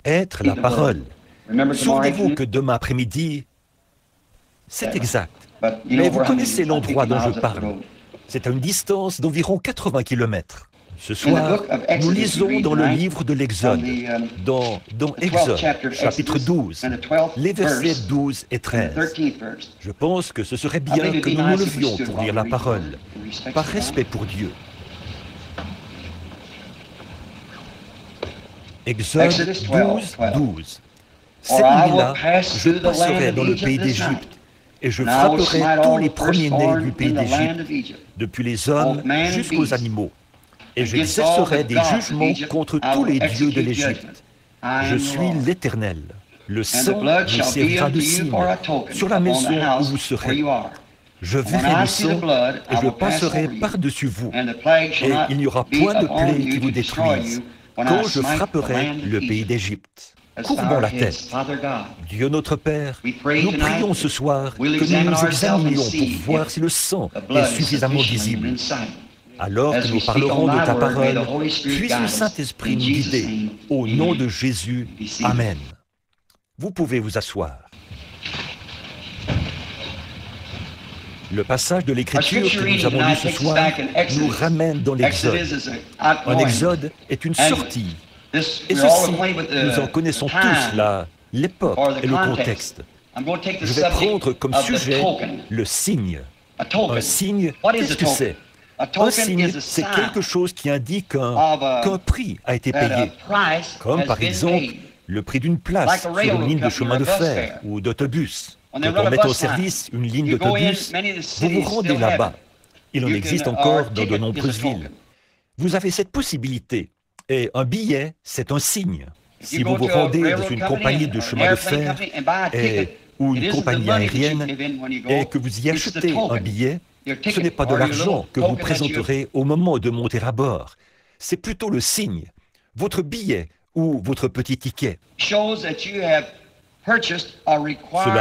être la parole. Souvenez-vous que demain après-midi, c'est exact. Mais vous connaissez l'endroit dont je parle. C'est à une distance d'environ 80 km. Ce soir, nous lisons dans le livre de l'Exode, dans Exode, chapitre 12, les versets 12 et 13. Je pense que ce serait bien que nous nous levions pour lire la parole, par respect pour Dieu. Exode 12, 12. Cette nuit-là, je passerai dans le pays d'Égypte, et je frapperai tous les premiers-nés du pays d'Égypte, depuis les hommes jusqu'aux animaux. Et j'exercerai des jugements contre tous les dieux de l'Égypte. Je suis l'Éternel. Le sang vous servira de signe sur la maison où vous serez. Je verrai le sang et je passerai par-dessus vous. Et il n'y aura point de plaie qui vous détruise quand je frapperai le pays d'Égypte. Courbons la tête. Dieu notre Père, nous prions ce soir que nous nous examinions pour voir si le sang est suffisamment visible. Alors que nous parlerons de ta parole, puisse le Saint-Esprit nous guider. Au nom de Jésus, Amen. Vous pouvez vous asseoir. Le passage de l'Écriture que nous avons lu ce soir nous ramène dans l'Exode. Un Exode est une sortie. Et ceci, nous en connaissons tous l'époque et le contexte. Je vais prendre comme sujet le signe. Un signe, qu'est-ce que c'est? Un signe, c'est quelque chose qui indique qu'un prix a été payé, comme par exemple le prix d'une place sur une ligne de chemin de fer ou d'autobus. Quand on met au service une ligne d'autobus, vous vous rendez là-bas. Il en existe encore dans de nombreuses villes. Vous avez cette possibilité, et un billet, c'est un signe. Si vous vous rendez dans une compagnie de chemin de fer ou une compagnie aérienne et que vous y achetez un billet, ce n'est pas de l'argent que vous présenterez au moment de monter à bord. C'est plutôt le signe, votre billet ou votre petit ticket. Cela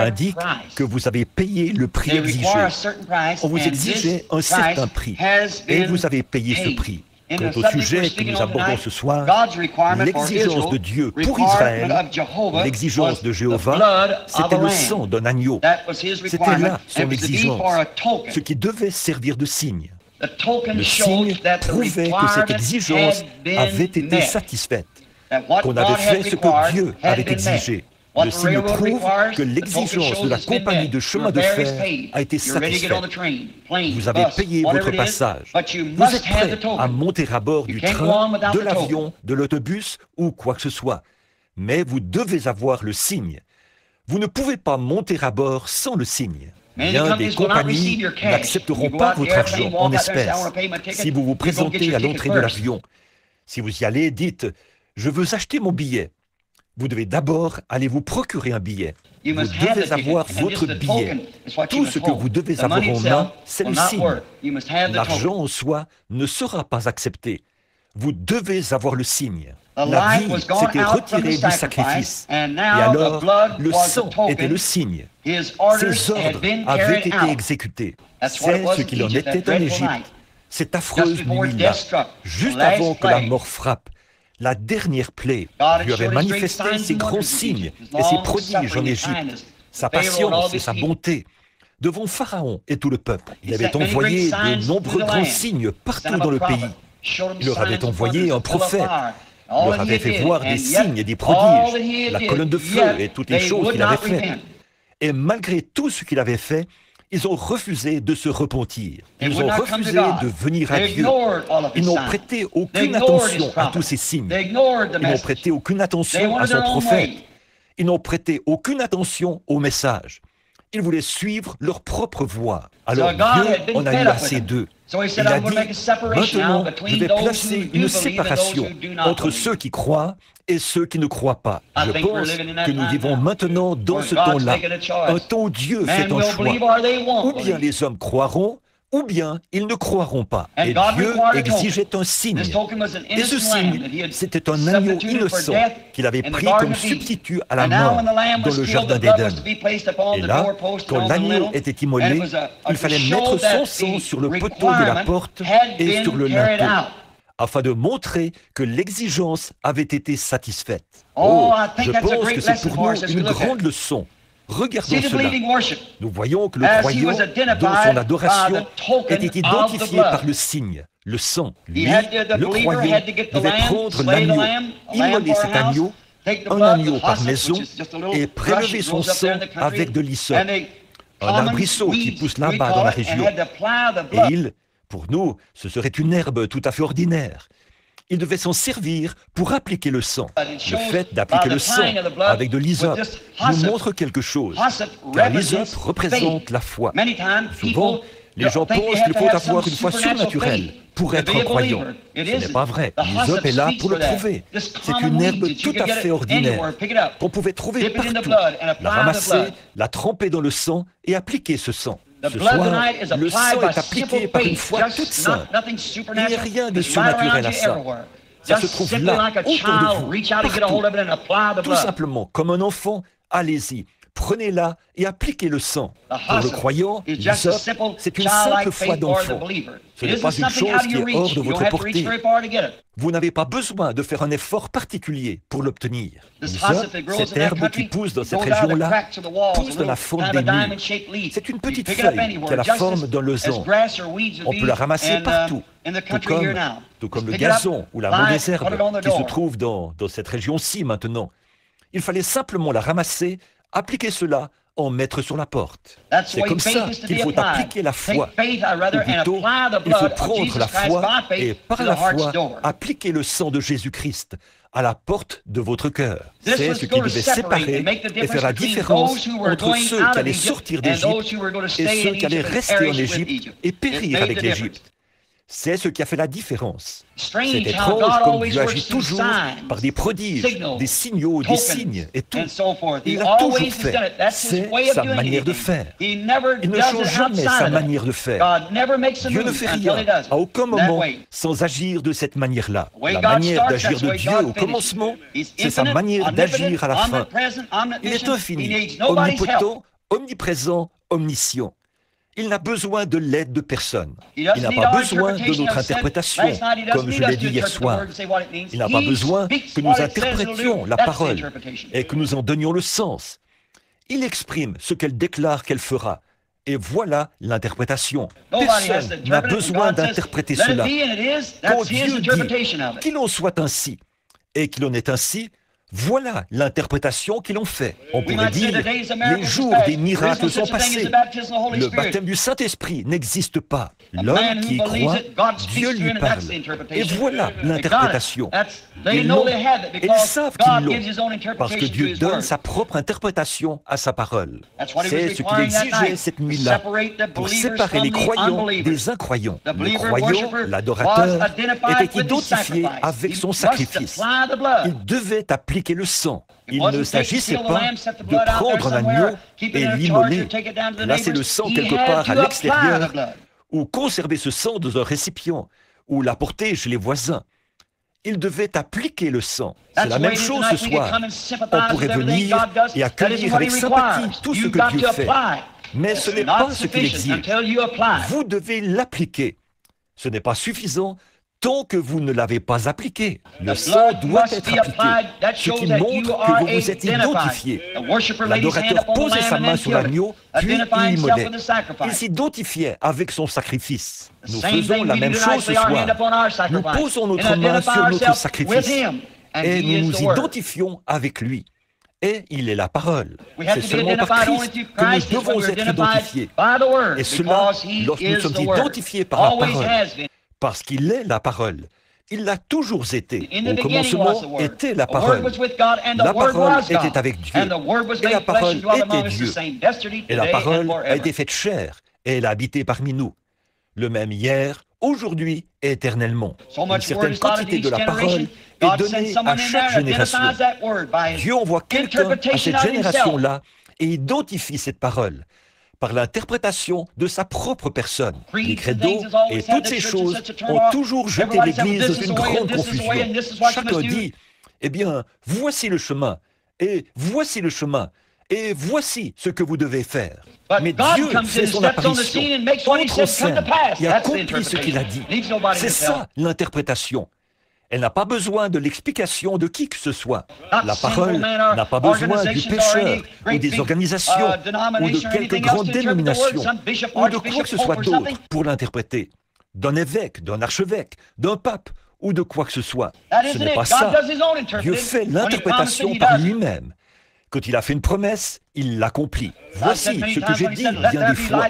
indique que vous avez payé le prix exigé. On vous exigeait un certain prix et vous avez payé ce prix. Quant au sujet que nous abordons ce soir, l'exigence de Dieu pour Israël, l'exigence de Jéhovah, c'était le sang d'un agneau. C'était là son exigence, ce qui devait servir de signe. Le signe prouvait que cette exigence avait été satisfaite, qu'on avait fait ce que Dieu avait exigé. Le signe prouve que l'exigence de la compagnie de chemin de fer a été satisfaite. Vous avez payé votre passage. Vous êtes prêt à monter à bord du train, de l'avion, de l'autobus ou quoi que ce soit. Mais vous devez avoir le signe. Vous ne pouvez pas monter à bord sans le signe. Bien des compagnies n'accepteront pas votre argent en espèces. Si vous vous présentez à l'entrée de l'avion, si vous y allez, dites « Je veux acheter mon billet ». Vous devez d'abord aller vous procurer un billet. Vous devez avoir votre billet. Tout ce que vous devez avoir en main, c'est le signe. L'argent en soi ne sera pas accepté. Vous devez avoir le signe. La vie s'était retirée du sacrifice. Et alors, le sang était le signe. Ses ordres avaient été exécutés. C'est ce qu'il en était en Égypte. Cette affreuse nuit-là, juste avant que la mort frappe, la dernière plaie lui avait manifesté ses grands signes et ses prodiges en Égypte, sa patience et sa bonté. Devant Pharaon et tout le peuple, il avait envoyé de nombreux grands signes partout dans le pays. Il leur avait envoyé un prophète. Il leur avait fait voir des signes et des prodiges, la colonne de feu et toutes les choses qu'il avait faites. Et malgré tout ce qu'il avait fait, ils ont refusé de se repentir. Ils ont refusé de venir à Dieu. Ils n'ont prêté aucune attention à tous ces signes. Ils n'ont prêté aucune attention à son prophète. Ils n'ont prêté aucune attention au message. Ils voulaient suivre leur propre voie. Alors Dieu en a eu assez d'eux. Il a dit, maintenant, je vais placer une séparation entre ceux qui croient et ceux qui ne croient pas. Je pense que nous vivons maintenant dans ce temps-là, un temps où Dieu fait un choix. Ou bien les hommes croiront, ou bien ils ne croiront pas. Et Dieu exigeait un signe. Et ce signe, c'était un agneau innocent qu'il avait pris comme substitut à la mort dans le jardin d'Éden. Et là, quand l'agneau était immolé, il fallait mettre son sang sur le poteau de la porte et sur le linteau. afin de montrer que l'exigence avait été satisfaite. Oh, je pense que c'est pour nous une grande leçon. Regardons cela. Nous voyons que le croyant, dont son adoration était identifiée par le signe, le sang. Lui, le croyant, devait prendre l'agneau, immoler cet agneau, un agneau par maison, et prélever son sang avec de l'hysope, un arbrisseau qui pousse là-bas dans la région. Et pour nous, ce serait une herbe tout à fait ordinaire. Il devait s'en servir pour appliquer le sang. Le fait d'appliquer le sang avec de l'hysope nous montre quelque chose, car l'hysope représente la foi. Souvent, les gens pensent qu'il faut avoir une foi surnaturelle pour être un croyant. Ce n'est pas vrai. L'hysope est là pour le prouver. C'est une herbe tout à fait ordinaire qu'on pouvait trouver partout. La ramasser, la tremper dans le sang et appliquer ce sang. Ce soir, le sang est appliqué par une foi toute simple. Il n'y a rien de surnaturel à ça. Ça se trouve là, autour de vous, partout. Tout simplement, comme un enfant, allez-y, prenez-la et appliquez le sang. Pour le croyant, l'hysope, c'est une simple foi d'enfant. Ce n'est pas une chose qui est hors de votre portée. Vous n'avez pas besoin de faire un effort particulier pour l'obtenir. L'hysope, cette herbe qui pousse dans cette région-là, pousse dans la forme des murs. C'est une petite feuille qui a la forme d'un losange. On peut la ramasser partout, tout comme le gazon ou la mauvaise herbe qui se trouve dans cette région-ci maintenant. Il fallait simplement la ramasser, appliquer cela, en mettre sur la porte. C'est comme ça qu'il faut appliquer la foi. Ou plutôt, il faut prendre la foi et par la foi, appliquer le sang de Jésus-Christ à la porte de votre cœur. C'est ce qui devait séparer et faire la différence entre ceux qui allaient sortir d'Égypte et ceux qui allaient rester en Égypte et périr avec l'Égypte. C'est ce qui a fait la différence. C'est étrange comme Dieu agit toujours par des prodiges, des signaux, des signes et tout. Il l'a toujours fait. C'est sa manière de faire. Il ne change jamais sa manière de faire. Dieu ne fait rien à aucun moment sans agir de cette manière-là. La manière d'agir de Dieu au commencement, c'est sa manière d'agir à la fin. Il est infini, omnipotent, omniprésent, omniscient. Il n'a besoin de l'aide de personne. Il n'a pas besoin de notre interprétation, comme je l'ai dit hier soir. Il n'a pas besoin que nous interprétions la parole et que nous en donnions le sens. Il exprime ce qu'elle déclare qu'elle fera. Et voilà l'interprétation. Personne n'a besoin d'interpréter cela. Quand Dieu dit qu'il en soit ainsi et qu'il en est ainsi, voilà l'interprétation qu'ils ont fait. On pourrait dire, les jours des miracles sont passés. Le baptême du Saint-Esprit n'existe pas. L'homme qui y croit, Dieu lui parle. Et voilà l'interprétation. Ils l'ont, et ils savent qu'ils l'ont, parce que Dieu donne sa propre interprétation à sa parole. C'est ce qu'il exigeait cette nuit-là, pour séparer les croyants des incroyants. Le croyant, l'adorateur, était identifié avec son sacrifice. Il devait appliquer le sang. Il ne s'agissait pas de prendre un agneau et l'immoler. Là, c'est le sang quelque part à l'extérieur, ou conserver ce sang dans un récipient, ou l'apporter chez les voisins. Il devait appliquer le sang. C'est la même chose ce soir. On pourrait venir et accueillir avec sympathie tout ce que Dieu fait. Mais ce n'est pas ce qu'il exige. Vous devez l'appliquer. Ce n'est pas suffisant tant que vous ne l'avez pas appliqué. Le sang doit être appliqué, ce qui montre que vous vous êtes identifié. L'adorateur posait sa main sur l'agneau, puis il immolait. Il s'identifiait avec son sacrifice. Nous faisons la même chose ce soir. Nous posons notre main sur notre sacrifice et nous nous identifions avec lui. Et il est la parole. C'est seulement par Christ que nous devons être identifiés. Et cela, lorsque nous sommes identifiés par la parole. Parce qu'il est la parole. Il l'a toujours été. Au commencement était la parole. La parole était avec Dieu. Et la parole était Dieu. Et la parole a été faite chair. Et elle a habité parmi nous. Le même hier, aujourd'hui et éternellement. Une certaine quantité de la parole est donnée à chaque génération. Dieu envoie quelqu'un à cette génération-là et identifie cette parole par l'interprétation de sa propre personne. Les credos et toutes ces choses ont toujours jeté l'Église dans une grande confusion. Chacun dit, eh bien, voici le chemin, et voici le chemin, et voici ce que vous devez faire. Mais Dieu fait son apparition, entre scène, et accomplit ce qu'il a dit. C'est ça l'interprétation. Elle n'a pas besoin de l'explication de qui que ce soit. La parole n'a pas besoin du pécheur, ou des organisations, ou de quelques grandes dénominations, ou de quoi que ce soit d'autre pour l'interpréter. D'un évêque, d'un archevêque, d'un pape, ou de quoi que ce soit. Ce n'est pas ça. Dieu fait l'interprétation par lui-même. Quand il a fait une promesse, il l'accomplit. Voici ce que j'ai dit vient du foi.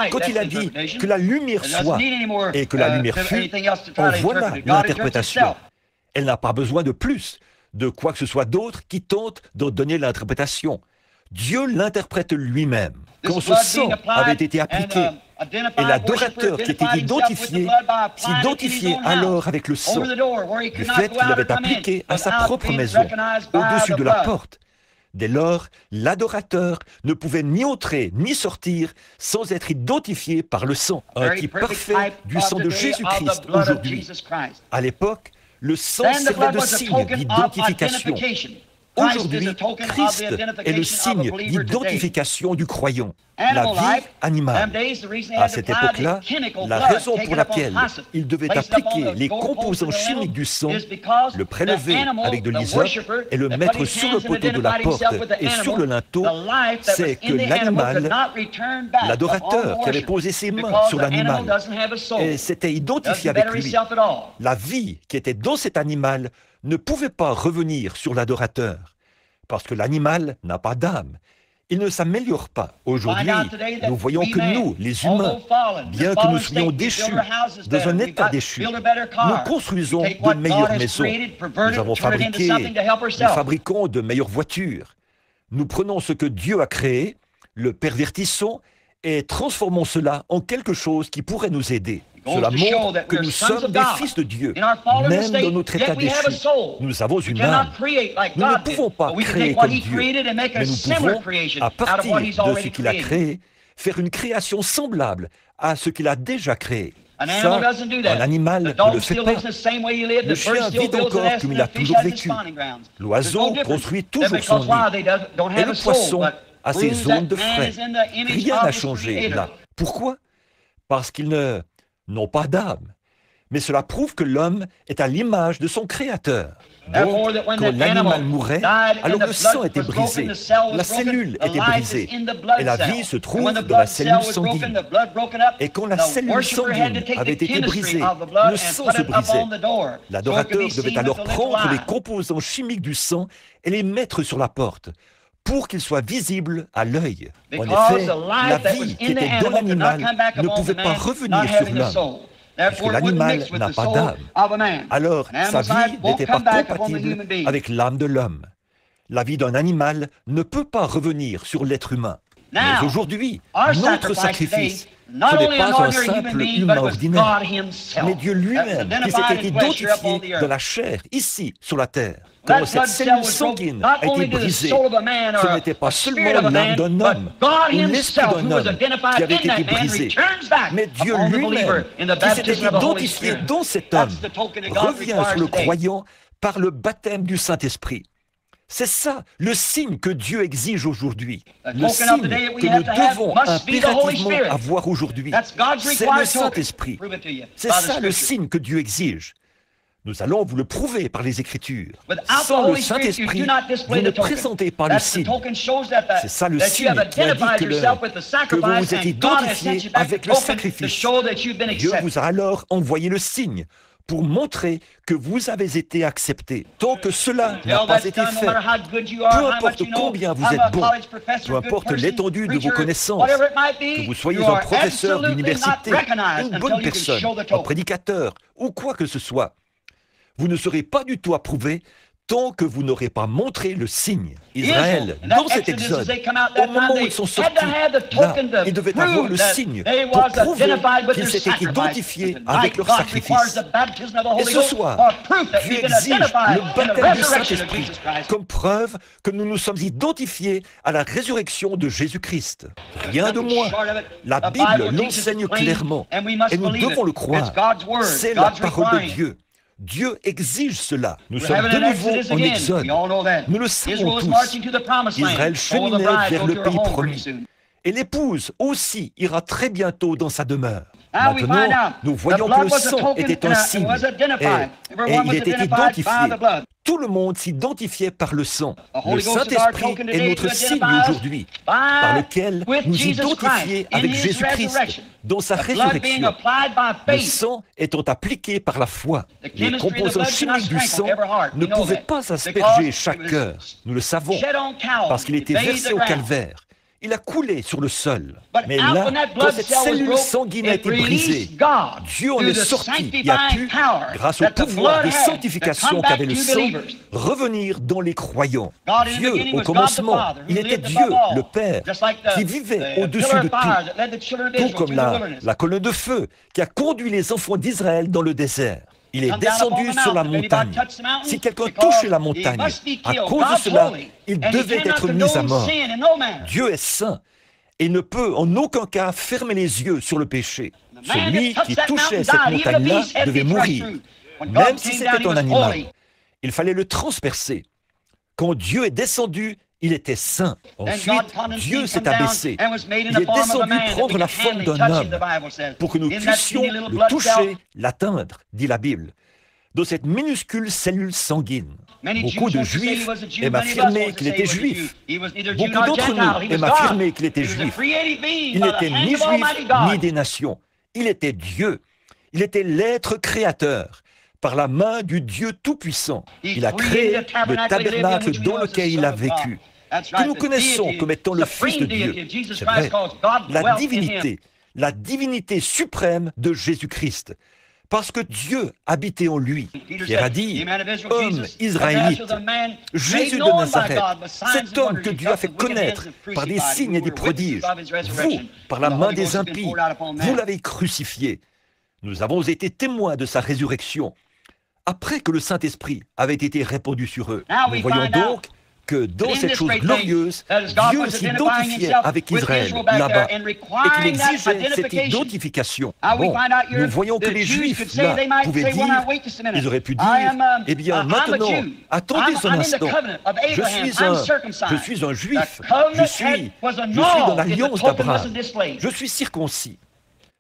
Quand il a dit que la lumière soit et que la lumière fut, en voilà l'interprétation. Elle n'a pas besoin de plus, de quoi que ce soit d'autre qui tente de donner l'interprétation. Dieu l'interprète lui-même. Quand ce sang avait été appliqué et l'adorateur qui était identifié s'identifiait alors avec le sang, du fait qu'il l'avait appliqué à sa propre maison, au-dessus de la porte. Dès lors, l'adorateur ne pouvait ni entrer ni sortir sans être identifié par le sang, un type parfait du sang de Jésus-Christ aujourd'hui. À l'époque, le sang servait de signe d'identification. Aujourd'hui, Christ est le signe d'identification du croyant, la vie animale. À cette époque-là, la raison pour laquelle il devait appliquer les composants chimiques du sang, le prélever avec de l'hysope et le mettre sur le poteau de la porte et sur le linteau, c'est que l'animal, l'adorateur qui avait posé ses mains sur l'animal et s'était identifié avec lui, la vie qui était dans cet animal ne pouvait pas revenir sur l'adorateur, parce que l'animal n'a pas d'âme. Il ne s'améliore pas. Aujourd'hui, nous voyons que nous, les humains, bien que nous soyons déchus, dans un état déchu, nous construisons de meilleures maisons. Nous avons fabriqué, nous fabriquons de meilleures voitures. Nous prenons ce que Dieu a créé, le pervertissons et transformons cela en quelque chose qui pourrait nous aider. Cela montre que nous sommes des fils de Dieu, même dans notre état déchu. Nous avons une âme. Nous ne pouvons pas créer comme Dieu, mais nous pouvons, à partir de ce qu'il a créé, faire une création semblable à ce qu'il a déjà créé. Ça, un animal ne le fait pas. Le chien vit encore comme il a toujours vécu. L'oiseau construit toujours son nid. Et le poisson a ses zones de frais. Rien n'a changé là. Pourquoi? Parce qu'ils n'ont pas d'âme. Mais cela prouve que l'homme est à l'image de son Créateur. Donc, quand l'animal mourait, alors le sang était brisé, la cellule était brisée, et la vie se trouve dans la cellule sanguine. Et quand la cellule sanguine avait été brisée, le sang se brisait. L'adorateur devait alors prendre les composants chimiques du sang et les mettre sur la porte, pour qu'il soit visible à l'œil. En effet, la vie qui était dans l'animal ne pouvait pas revenir sur l'homme, puisque l'animal n'a pas d'âme. Alors, sa vie n'était pas compatible avec l'âme de l'homme. La vie d'un animal ne peut pas revenir sur l'être humain. Mais aujourd'hui, notre sacrifice, ce n'est pas un simple humain ordinaire, mais Dieu lui-même qui s'était identifié dans la chair, ici, sur la terre. Quand cette cellule sanguine a été brisée, ce n'était pas seulement l'âme d'un homme ou l'esprit d'un homme qui avait été brisé, mais Dieu lui-même, qui s'était identifié dans cet homme, revient sur le croyant par le baptême du Saint-Esprit. C'est ça, le signe que Dieu exige aujourd'hui. Le signe que nous devons impérativement avoir aujourd'hui. C'est le Saint-Esprit. C'est ça le signe que Dieu exige. Nous allons vous le prouver par les Écritures. Sans le Saint-Esprit, vous ne présentez pas le signe. C'est ça le signe qui indique que vous vous êtes identifié avec le sacrifice. Dieu vous a alors envoyé le signe pour montrer que vous avez été accepté. Tant que cela n'a pas été fait, peu importe combien vous êtes bon, peu importe l'étendue de vos connaissances, que vous soyez un professeur d'université, une bonne personne, un prédicateur ou quoi que ce soit, vous ne serez pas du tout approuvé tant que vous n'aurez pas montré le signe. Israël, dans cet exode, au moment où ils sont sortis, là, ils devaient avoir le signe pour prouver qu'ils s'étaient identifiés avec leur sacrifice. Et ce soir, Dieu exige le baptême du Saint-Esprit comme preuve que nous nous sommes identifiés à la résurrection de Jésus-Christ. Rien de moins. La Bible l'enseigne clairement et nous devons le croire. C'est la parole de Dieu. Dieu exige cela. Nous sommes de nouveau en Exode. Nous le savons tous. Israël cheminait vers le pays promis. Et l'épouse aussi ira très bientôt dans sa demeure. Maintenant, nous voyons que le sang était un signe et il était identifié. Tout le monde s'identifiait par le sang. Le Saint-Esprit est notre signe aujourd'hui, par lequel nous identifions avec Jésus-Christ dans sa résurrection. Le sang étant appliqué par la foi. Les composants chimiques du sang ne pouvaient pas asperger chaque cœur. Nous le savons, parce qu'il était versé au calvaire. Il a coulé sur le sol. Mais là, quand cette cellule sanguine a été brisée, Dieu en est sorti et a pu, grâce au pouvoir de sanctification qu'avait le sang, revenir dans les croyants. Dieu, au commencement, il était Dieu, le Père, qui vivait au-dessus de tout, tout comme la colonne de feu qui a conduit les enfants d'Israël dans le désert. Il est descendu sur la montagne. Si quelqu'un touchait la montagne, à cause de cela, il devait être mis à mort. Dieu est saint et ne peut en aucun cas fermer les yeux sur le péché. Celui qui touchait cette montagne-là devait mourir, même si c'était un animal. Il fallait le transpercer. Quand Dieu est descendu, il était saint. Ensuite, Dieu s'est abaissé. Il est descendu prendre la forme d'un homme pour que nous puissions le toucher, l'atteindre, dit la Bible, dans cette minuscule cellule sanguine. Beaucoup de Juifs aiment affirmer qu'il était juif. Beaucoup d'entre nous aiment affirmer qu'il était juif. Il n'était ni juif, ni des nations. Il était Dieu. Il était l'être créateur. Par la main du Dieu Tout-Puissant. Il a créé le tabernacle dans lequel il a vécu, que nous connaissons comme étant le Fils de Dieu. C'est vrai, la divinité suprême de Jésus-Christ. Parce que Dieu habitait en lui. Pierre a dit, homme israélite, Jésus de Nazareth, cet homme que Dieu a fait connaître par des signes et des prodiges, vous, par la main des impies, vous l'avez crucifié. Nous avons été témoins de sa résurrection, après que le Saint-Esprit avait été répandu sur eux. Nous voyons donc que dans cette chose glorieuse, Dieu s'identifiait avec Israël là-bas et qu'il exigeait cette identification. Bon, nous voyons que les Juifs là pouvaient dire, ils auraient pu dire, eh bien maintenant, attendez un instant, je suis un Juif, je suis dans l'alliance d'Abraham, je suis circoncis.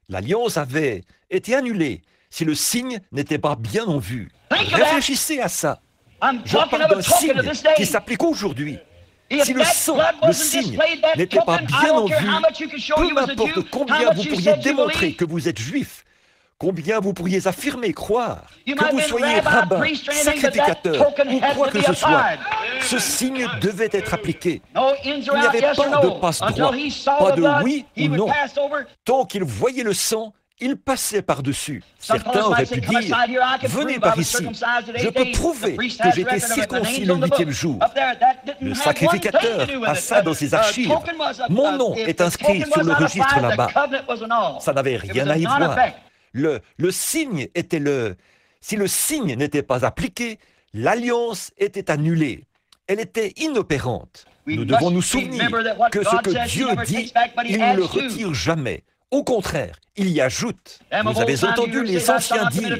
L'alliance avait été annulée si le signe n'était pas bien en vue. Réfléchissez à ça. Je parle d'un signe qui s'applique aujourd'hui. Si le sang, le signe, n'était pas bien en vue, peu importe combien vous pourriez démontrer que vous êtes juif, combien vous pourriez affirmer, croire, que vous soyez rabbin, sacrificateur ou quoi que ce soit, ce signe devait être appliqué. Il n'y avait pas de passe-droit, pas de oui ou non. Tant qu'il voyait le sang, il passait par-dessus. Certains auraient pu dire, venez par ici, je peux prouver que j'étais circoncis le 8e jour. Le sacrificateur a ça dans ses archives. Mon nom est inscrit sur le registre là-bas. Ça n'avait rien à y voir. Le signe était le... Si le signe n'était pas appliqué, l'alliance était annulée. Elle était inopérante. Nous devons nous souvenir que ce que Dieu dit, il ne le retire jamais. Au contraire, il y ajoute. Vous avez entendu les anciens dire,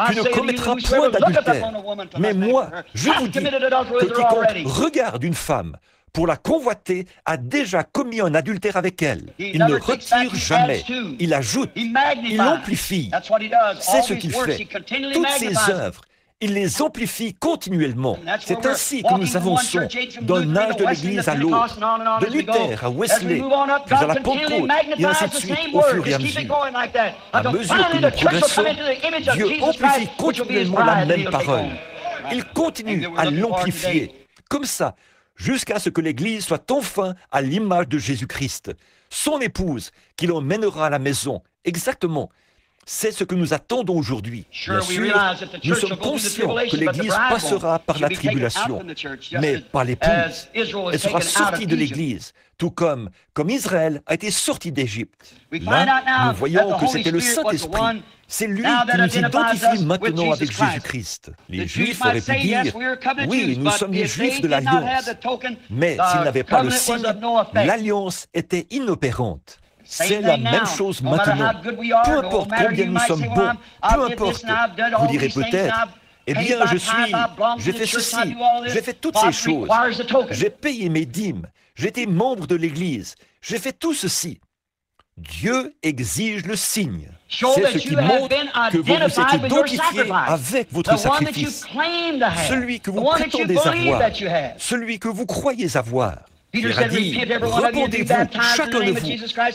tu ne commettras point d'adultère. Mais moi, je vous dis que quiconque regarde une femme pour la convoiter a déjà commis un adultère avec elle. Il ne retire jamais. Il ajoute, il amplifie. C'est ce qu'il fait. Toutes ses œuvres, il les amplifie continuellement. C'est ainsi que nous avançons d'un âge de l'Église à l'autre, de Luther à Wesley, puis à la Pentecôte, et ainsi de suite, au fur et à mesure. À mesure que nous progressons, Dieu amplifie continuellement la même parole. Il continue à l'amplifier, comme ça, jusqu'à ce que l'Église soit enfin à l'image de Jésus-Christ, son épouse, qui l'emmènera à la maison, exactement. C'est ce que nous attendons aujourd'hui. Bien sûr, nous sommes conscients que l'Église passera par la tribulation, mais pas l'épouse. Elle sera sortie de l'Église, tout comme Israël a été sorti d'Égypte. Là, nous voyons que c'était le Saint-Esprit. C'est lui qui nous identifie maintenant avec Jésus-Christ. Les Juifs auraient pu dire, oui, nous sommes les Juifs de l'Alliance. Mais s'ils n'avaient pas le signe, l'Alliance était inopérante. C'est la même chose maintenant. Peu importe combien nous sommes bons, peu importe, vous direz peut-être, eh bien, j'ai fait ceci, j'ai fait toutes ces choses, j'ai payé mes dîmes, j'étais membre de l'Église, j'ai fait tout ceci. Dieu exige le signe. C'est ce qui montre que vous vous êtes identifié avec votre sacrifice, celui que vous prétendez avoir, celui que vous croyez avoir. Il a dit, répandez-vous, chacun de vous,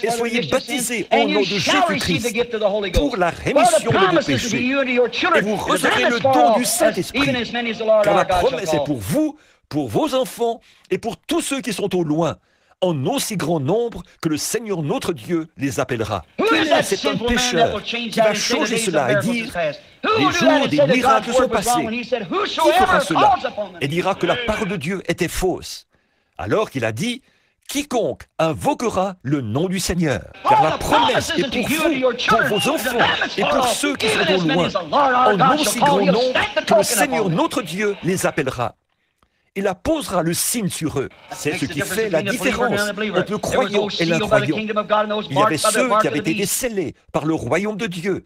et soyez baptisés au nom de Jésus-Christ pour la rémission de vos péchés. Et vous recevrez le don du Saint-Esprit, car la promesse est pour vous, pour vos enfants et pour tous ceux qui sont au loin, en aussi grand nombre que le Seigneur notre Dieu les appellera. Quel est cet homme pécheur qui va changer cela et dire « Les jours des miracles sont passés ». Qui fera cela et dira que la parole de Dieu était fausse? Alors qu'il a dit « Quiconque invoquera le nom du Seigneur ». Car la promesse est pour vous, pour vos enfants et pour ceux qui sont au loin, en aussi grand nombre que le Seigneur notre Dieu les appellera. Il apposera le signe sur eux. C'est ce qui fait la différence entre le croyant et l'incroyant. Il y avait ceux qui avaient été scellés par le royaume de Dieu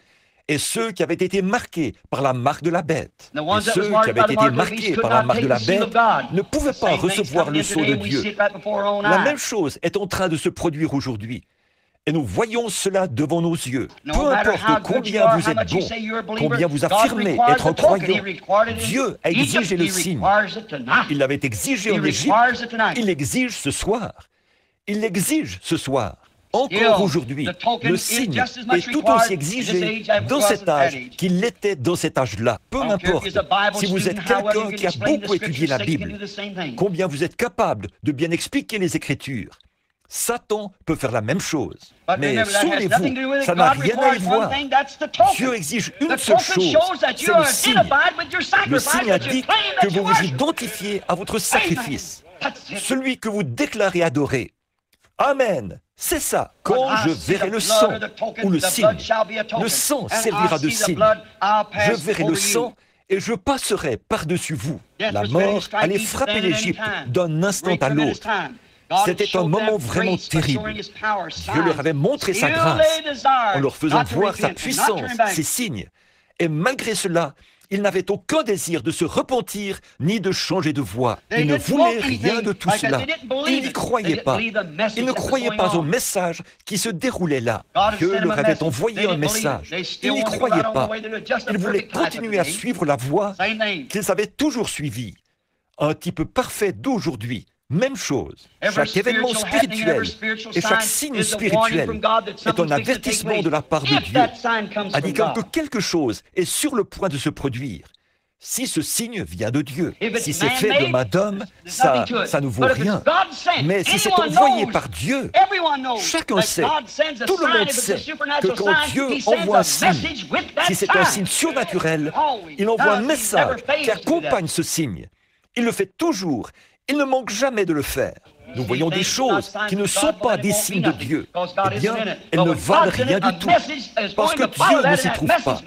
et ceux qui avaient été marqués par la marque de la bête. Et ceux qui avaient été marqués par la marque de la bête ne pouvaient pas recevoir le sceau de Dieu. La même chose est en train de se produire aujourd'hui. Et nous voyons cela devant nos yeux. Peu importe combien vous êtes bon, combien vous affirmez être un croyant, Dieu a exigé le signe. Il l'avait exigé en Égypte, il l'exige ce soir. Il l'exige ce soir. Encore aujourd'hui, le signe est tout aussi exigé dans cet âge qu'il l'était dans cet âge-là. Peu importe si vous êtes quelqu'un qui a beaucoup étudié la Bible, combien vous êtes capable de bien expliquer les Écritures. Satan peut faire la même chose. Mais souvenez-vous, ça n'a rien à y voir. Dieu exige une seule chose, c'est le signe. Le signe indique que vous vous identifiez à votre sacrifice, celui que vous déclarez adorer. Amen. C'est ça. Quand je verrai le sang ou le signe, le sang servira de signe. Je verrai le sang et je passerai par-dessus vous. La mort allait frapper l'Égypte d'un instant à l'autre. C'était un moment vraiment terrible. Dieu leur avait montré sa grâce en leur faisant voir sa puissance, ses signes. Et malgré cela, ils n'avaient aucun désir de se repentir ni de changer de voie. Ils ne voulaient rien de tout cela. Ils n'y croyaient pas. Ils ne croyaient pas au message qui se déroulait là. Dieu leur avait envoyé un message. Ils n'y croyaient pas. Ils voulaient continuer à suivre la voie qu'ils avaient toujours suivie. Un type parfait d'aujourd'hui. Même chose. Chaque événement spirituel et chaque signe spirituel est un avertissement de la part de Dieu, indiquant que quelque chose est sur le point de se produire. Si ce signe vient de Dieu, si c'est fait de main d'homme, ça ne vaut rien. Mais si c'est envoyé par Dieu, chacun sait, tout le monde sait que quand Dieu envoie un signe, si c'est un signe surnaturel, il envoie un message qui accompagne ce signe. Il le fait toujours. Il ne manque jamais de le faire. Nous voyons des choses qui ne sont pas des signes de Dieu. Eh bien, elles ne valent rien du tout, parce que Dieu ne s'y trouve pas.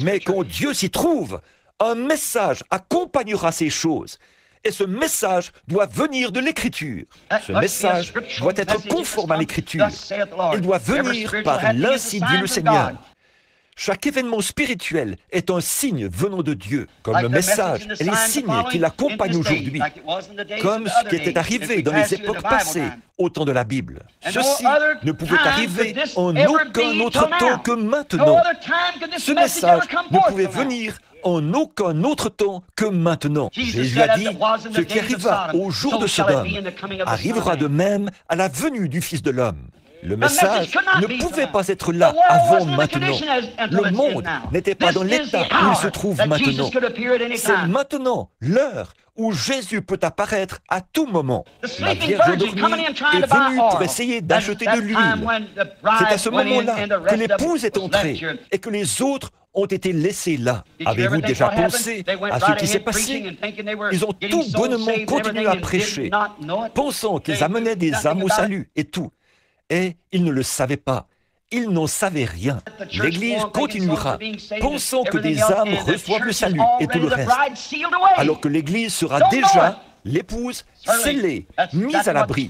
Mais quand Dieu s'y trouve, un message accompagnera ces choses. Et ce message doit venir de l'Écriture. Ce message doit être conforme à l'Écriture. Il doit venir par l'ainsi dit le Seigneur. Chaque événement spirituel est un signe venant de Dieu, comme le message et les signes qui l'accompagnent aujourd'hui, comme ce qui était arrivé dans les époques passées au temps de la Bible. Ceci ne pouvait arriver en aucun autre temps que maintenant. Ce message ne pouvait venir en aucun autre temps que maintenant. Jésus a dit, ce qui arriva au jour de Sodome arrivera de même à la venue du Fils de l'homme. Le message ne pouvait pas être là avant maintenant. Le monde n'était pas dans l'état où il se trouve maintenant. C'est maintenant l'heure où Jésus peut apparaître à tout moment. La Vierge endormie est venue pour essayer d'acheter de l'huile. C'est à ce moment-là que l'épouse est entrée et que les autres ont été laissés là. Avez-vous déjà pensé à ce qui s'est passé? Ils ont tout bonnement continué à prêcher, pensant qu'ils amenaient des âmes au salut et tout. Et ils ne le savaient pas. Ils n'en savaient rien. L'Église continuera, pensant que des âmes reçoivent le salut et tout le reste, alors que l'Église sera déjà, l'épouse, scellée, mise à l'abri.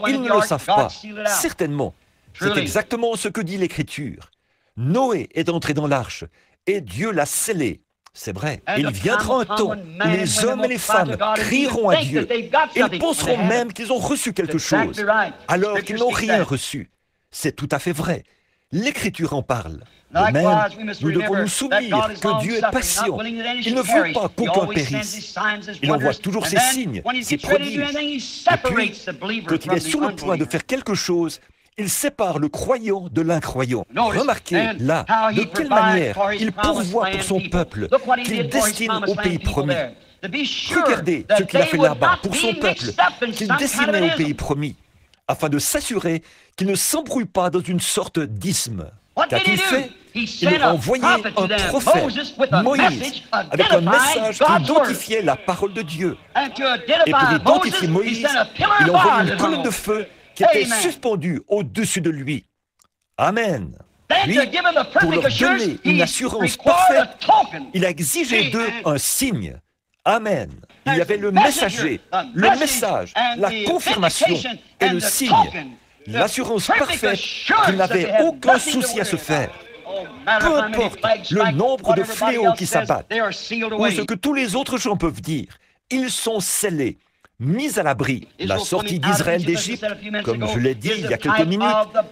Ils ne le savent pas, certainement. C'est exactement ce que dit l'Écriture. Noé est entré dans l'arche et Dieu l'a scellé. C'est vrai, il viendra un temps où les hommes et les femmes crieront à Dieu. Ils penseront même qu'ils ont reçu quelque chose, alors qu'ils n'ont rien reçu. C'est tout à fait vrai. L'Écriture en parle. De même, nous devons nous souvenir que Dieu est patient. Il ne veut pas qu'aucun périsse. Il envoie toujours ses signes, ses prodiges. Et puis, quand il est sur le point de faire quelque chose, il sépare le croyant de l'incroyant. Remarquez là de quelle manière il pourvoit pour son peuple, qu'il destine au pays promis. Regardez ce qu'il a fait là-bas pour son peuple, qu'il destinait au pays promis, afin de s'assurer qu'il ne s'embrouille pas dans une sorte d'isthme. Qu'a-t-il fait? Il a envoyé un prophète, Moïse, avec un message qui identifiait la parole de Dieu. Et pour identifier Moïse, il a envoyé une colonne de feu qui était suspendue au-dessus de lui. Amen. Puis, pour leur donner une assurance parfaite, il a exigé d'eux un signe. Amen. Il y avait le messager, le message, la confirmation et le signe. L'assurance parfaite qu'il n'avait aucun souci à se faire. Peu importe le nombre de fléaux qui s'abattent, ou ce que tous les autres gens peuvent dire, ils sont scellés, mis à l'abri. La sortie d'Israël d'Égypte, comme je l'ai dit il y a quelques minutes,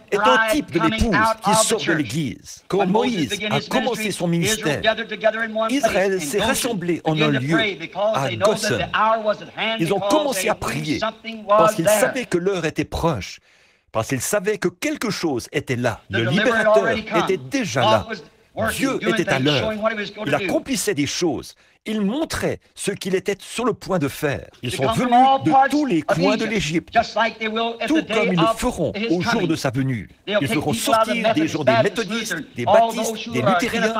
est un type de l'épouse qui sort de l'Église. Quand Moïse a commencé son ministère, Israël s'est rassemblé en un lieu, à Goshen. Ils ont commencé à prier parce qu'ils savaient que l'heure était proche. Parce qu'il savait que quelque chose était là. Le libérateur était déjà là. Dieu était à l'œuvre. Il accomplissait des choses. Il montrait ce qu'il était sur le point de faire. Ils sont venus de tous les coins de l'Égypte, tout comme ils le feront au jour de sa venue. Ils feront sortir des gens des méthodistes, des baptistes, des luthériens,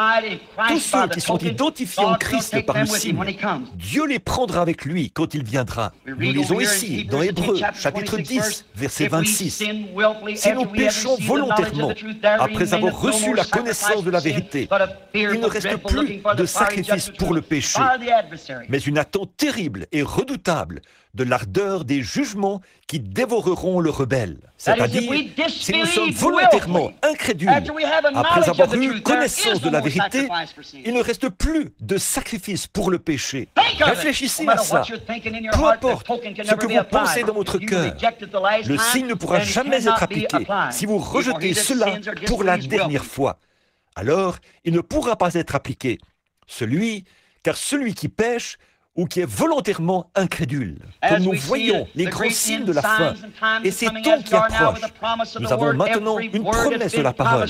tous ceux qui sont identifiés en Christ par le signe. Dieu les prendra avec lui quand il viendra. Nous lisons ici, dans Hébreux, chapitre 10, verset 26. Si nous péchons volontairement, après avoir reçu la connaissance de la vérité, il ne reste plus de sacrifice pour le péché, mais une attente terrible et redoutable de l'ardeur des jugements qui dévoreront le rebelle. C'est-à-dire, si nous sommes volontairement incrédules, après avoir eu connaissance de la vérité, il ne reste plus de sacrifice pour le péché. Réfléchissez à ça. Peu importe ce que vous pensez dans votre cœur, le signe ne pourra jamais être appliqué si vous rejetez cela pour la dernière fois. Alors, il ne pourra pas être appliqué. Car celui qui pêche ou qui est volontairement incrédule. Comme nous voyons les grands signes de la fin et ces temps qui approchent, nous avons maintenant une promesse de la parole.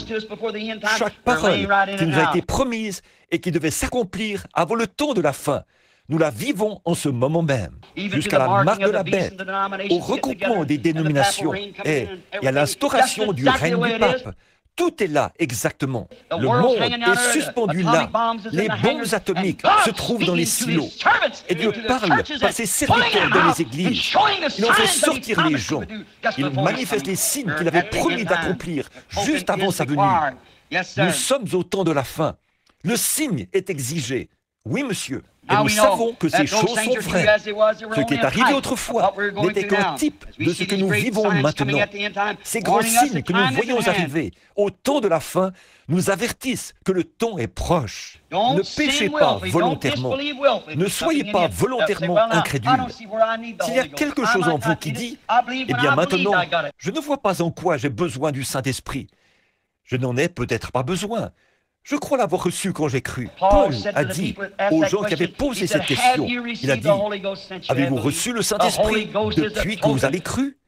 Chaque parole qui nous a été promise et qui devait s'accomplir avant le temps de la fin, nous la vivons en ce moment même, jusqu'à la marque de la bête, au regroupement des dénominations et à l'instauration du règne du pape. Tout est là exactement. Le monde est suspendu là. Les bombes atomiques se trouvent dans les silos. Et Dieu parle par ses serviteurs dans les églises. Il en fait sortir les gens. Il manifeste les signes qu'il avait promis d'accomplir juste avant sa venue. Nous sommes au temps de la fin. Le signe est exigé. Oui, monsieur. Et nous savons que ces choses sont vraies. Ce qui est arrivé autrefois n'était qu'un type de ce que nous vivons maintenant. Ces grands signes que nous voyons arriver au temps de la fin nous avertissent que le temps est proche. Ne péchez pas volontairement. Ne soyez pas volontairement incrédules. S'il y a quelque chose en vous qui dit « Eh bien maintenant, je ne vois pas en quoi j'ai besoin du Saint-Esprit. Je n'en ai peut-être pas besoin. Je crois l'avoir reçu quand j'ai cru. » Paul a dit aux gens qui avaient posé cette question, il a dit, « Avez-vous reçu le Saint-Esprit depuis que vous avez cru ?»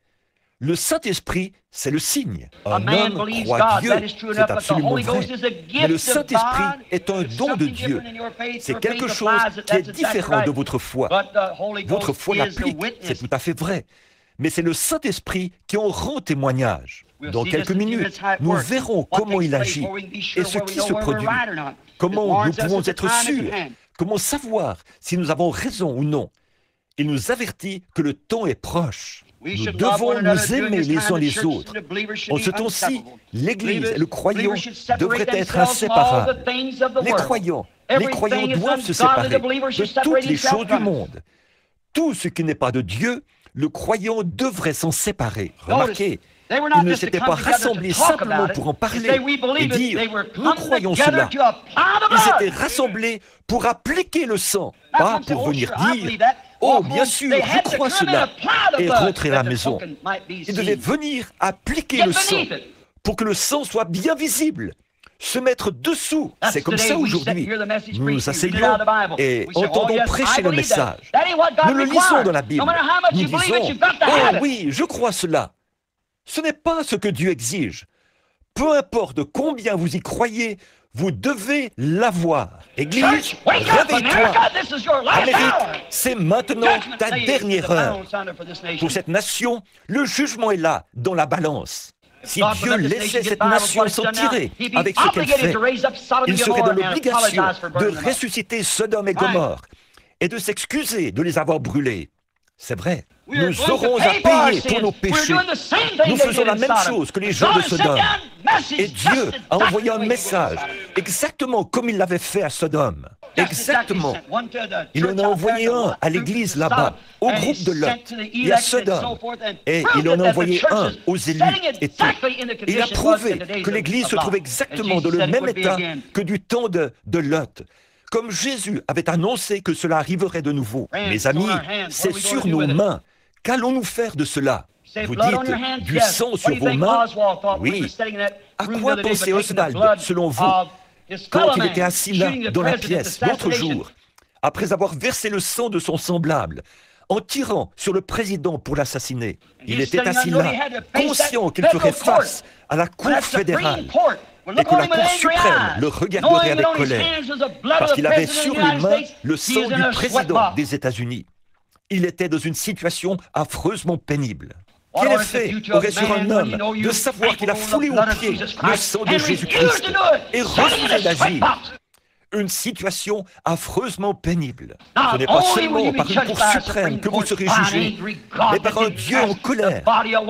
Le Saint-Esprit, c'est le signe. Un homme croit Dieu, c'est absolument vrai. Mais le Saint-Esprit est un don de Dieu. C'est quelque chose qui est différent de votre foi. Votre foi l'applique, c'est tout à fait vrai. Mais c'est le Saint-Esprit qui en rend témoignage. Dans quelques minutes, nous verrons comment il agit et ce qui se produit. Comment nous pouvons être sûrs, comment savoir si nous avons raison ou non. Il nous avertit que le temps est proche. Nous devons nous aimer les uns les autres. En ce temps-ci, l'Église et le croyant devraient être inséparables. Les croyants doivent se séparer de toutes les choses du monde. Tout ce qui n'est pas de Dieu, le croyant devrait s'en séparer. Remarquez, ils ne s'étaient pas rassemblés simplement pour en parler et dire « nous croyons cela ». Ils étaient rassemblés pour appliquer le sang, pas pour venir dire « oh, bien sûr, je crois cela » et rentrer à la maison. Ils devaient venir appliquer le sang pour que le sang soit bien visible. Se mettre dessous, c'est comme ça aujourd'hui. Nous nous asseyons et entendons prêcher le message. Nous le lisons dans la Bible. Nous disons « oh oui, je crois cela ». Ce n'est pas ce que Dieu exige. Peu importe combien vous y croyez, vous devez l'avoir. Église, réveille-toi. Amérique, c'est maintenant ta dernière heure. Pour cette nation, le jugement est là, dans la balance. Si Dieu laissait cette nation s'en tirer avec ce qu'elle fait, il serait dans l'obligation de ressusciter Sodome et Gomorrhe et de s'excuser de les avoir brûlés. C'est vrai, nous aurons à payer pour nos péchés. Nous faisons la même chose que les gens de Sodome. Et Dieu a envoyé un message, exactement comme il l'avait fait à Sodome. Exactement. Il en a envoyé un à l'église là-bas, au groupe de Lot, et à Sodome. Et il en a envoyé un aux élus et tout. Il a prouvé que l'église se trouve exactement dans le même état que du temps de Lot. Comme Jésus avait annoncé que cela arriverait de nouveau. Mes amis, c'est sur nos mains. Qu'allons-nous faire de cela? Vous dites, du sang sur vos mains? Oui. À quoi pensait Oswald, selon vous, quand il était assis là, dans la pièce, l'autre jour, après avoir versé le sang de son semblable, en tirant sur le président pour l'assassiner? Il était assis là, conscient qu'il ferait face à la Cour fédérale, et que la Cour suprême le regarderait avec colère, parce qu'il avait sur les mains le sang du président des États-Unis. Il était dans une situation affreusement pénible. Quel effet aurait sur un homme de savoir qu'il a foulé aux pieds le sang de Jésus-Christ et refusé d'agir? Une situation affreusement pénible. Ce n'est pas seulement par une Cour suprême que vous serez jugés, mais par un Dieu en colère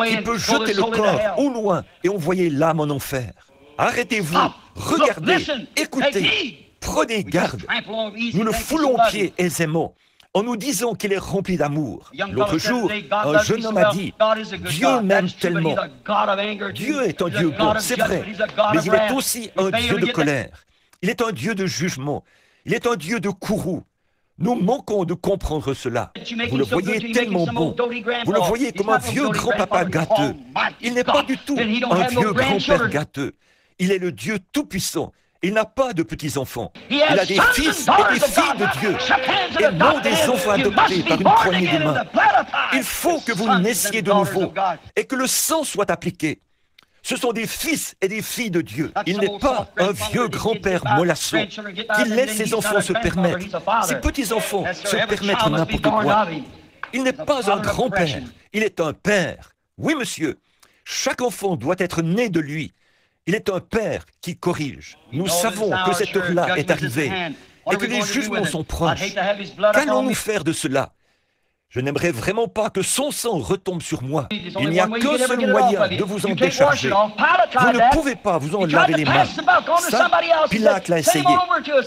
qui peut jeter le corps au loin et envoyer l'âme en enfer. Arrêtez-vous, regardez, écoutez, prenez garde. Nous le foulons aux pieds aisément en nous disant qu'il est rempli d'amour. L'autre jour, un jeune homme a dit, « Dieu m'aime tellement. » Dieu est un Dieu bon, c'est vrai, mais il est aussi un Dieu de colère. Il est un Dieu de jugement. Il est un Dieu de courroux. Nous manquons de comprendre cela. Vous le voyez tellement bon. Vous le voyez comme un vieux grand-papa gâteux. Il n'est pas du tout un vieux grand-père gâteux. Il est le Dieu tout-puissant. Il n'a pas de petits-enfants. Il a des fils et des filles de Dieu, et non des enfants adoptés par une poignée de main. Il faut que vous naissiez de nouveau, et que le sang soit appliqué. Ce sont des fils et des filles de Dieu. Il n'est pas un vieux grand-père mollasson qui laisse ses enfants se permettre, ses petits-enfants se permettre n'importe quoi. Il n'est pas un grand-père, il est un père. Oui, monsieur, chaque enfant doit être né de lui. Il est un père qui corrige. Nous savons que cette heure-là est arrivée et que les jugements sont proches. Qu'allons-nous faire de cela? Je n'aimerais vraiment pas que son sang retombe sur moi. Il n'y a qu'un seul moyen de vous en décharger. Vous ne pouvez pas vous en laver les mains. Ça, Pilate l'a essayé.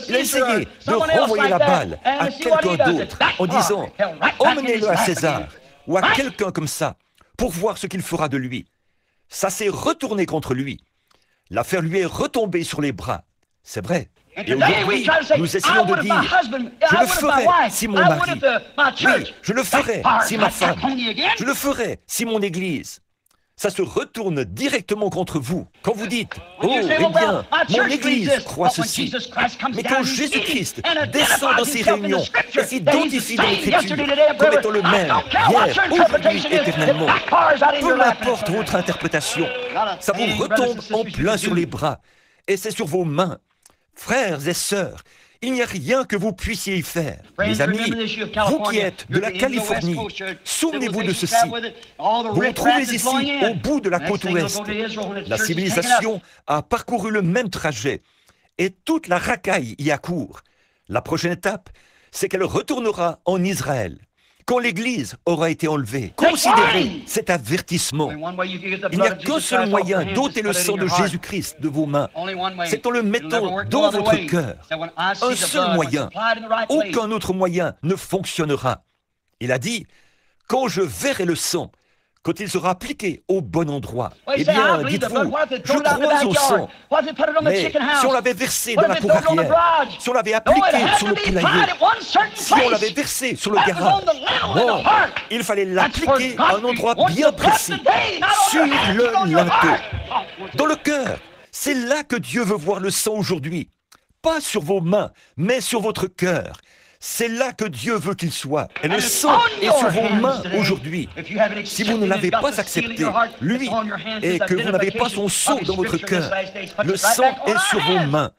Il a essayé de renvoyer la balle à quelqu'un d'autre en disant « Emmenez-le à César » ou à quelqu'un comme ça pour voir ce qu'il fera de lui. Ça s'est retourné contre lui. L'affaire lui est retombée sur les bras. C'est vrai. Et aujourd'hui, nous essayons de dire, je le ferai si mon mari, oui, je le ferai si ma femme, je le ferai si mon Église. Ça se retourne directement contre vous. Quand vous dites, oh, eh bien, mon Église croit ceci. Mais quand Jésus-Christ descend dans ces réunions et s'identifie dans l'Écriture comme étant le même, hier, aujourd'hui, éternellement, peu importe votre interprétation, ça vous retombe en plein sur les bras et c'est sur vos mains. Frères et sœurs, il n'y a rien que vous puissiez y faire. Mes amis, vous qui êtes de la Californie, souvenez-vous de ceci. Vous vous trouvez ici, au bout de la côte ouest. La civilisation a parcouru le même trajet et toute la racaille y accourt. La prochaine étape, c'est qu'elle retournera en Israël. Quand l'Église aura été enlevée, considérez cet avertissement. Il n'y a qu'un seul moyen d'ôter le sang de Jésus-Christ de vos mains. C'est en le mettant dans votre cœur. Un seul moyen. Aucun autre moyen ne fonctionnera. Il a dit, quand je verrai le sang, quand il sera appliqué au bon endroit, eh bien, dites-vous, je crois au sang. Mais si on l'avait versé dans la cour arrière, si on l'avait appliqué sur le poulailler, si on l'avait versé sur le garage, non, il fallait l'appliquer à un endroit bien précis, sur le linteau, dans le cœur. C'est là que Dieu veut voir le sang aujourd'hui. Pas sur vos mains, mais sur votre cœur. C'est là que Dieu veut qu'il soit. Et le sang est sur vos mains aujourd'hui. Si vous ne l'avez pas accepté, lui, et que vous n'avez pas son sceau dans votre cœur, le sang est sur vos mains.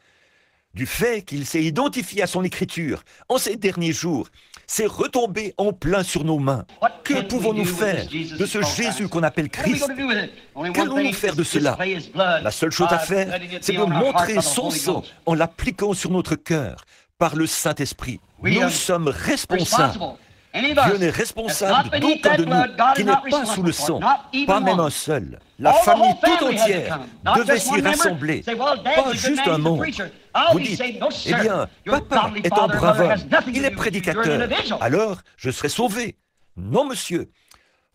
Du fait qu'il s'est identifié à son écriture en ces derniers jours, c'est retombé en plein sur nos mains. Que pouvons-nous faire de ce Jésus qu'on appelle Christ? Qu'allons-nous faire de cela? La seule chose à faire, c'est de montrer son sang en l'appliquant sur notre cœur par le Saint-Esprit. Nous sommes responsables. Dieu n'est responsable d'aucun de nous qui n'est pas sous le sang, pas même un seul. La famille tout entière devait s'y rassembler, pas juste un membre. Vous dites, eh bien, papa est un brave homme, il est prédicateur, alors je serai sauvé. Non, monsieur,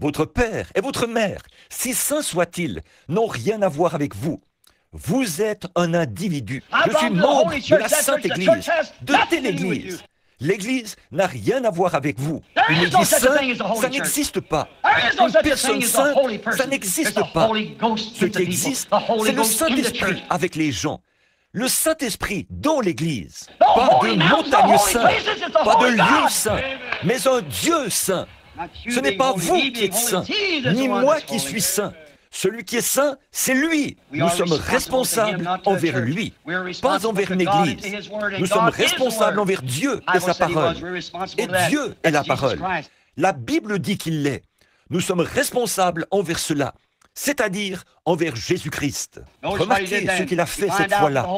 votre père et votre mère, si saints soient-ils, n'ont rien à voir avec vous. Vous êtes un individu. Je suis membre de la Sainte Église, de telle Église. L'Église n'a rien à voir avec vous. Une Église sainte, ça n'existe pas. Une personne sainte, ça n'existe pas. Ce qui existe, c'est le Saint-Esprit avec les gens. Le Saint-Esprit dans l'Église. Pas de montagne sainte, pas de lieu saint, mais un Dieu saint. Ce n'est pas vous qui êtes saint, ni moi qui suis saint. Celui qui est saint, c'est lui. Nous sommes responsables envers lui, pas envers une église. Nous sommes responsables envers Dieu et sa parole. Et Dieu est la parole. La Bible dit qu'il l'est. Nous sommes responsables envers cela, c'est-à-dire envers Jésus-Christ. Remarquez ce qu'il a fait cette fois-là.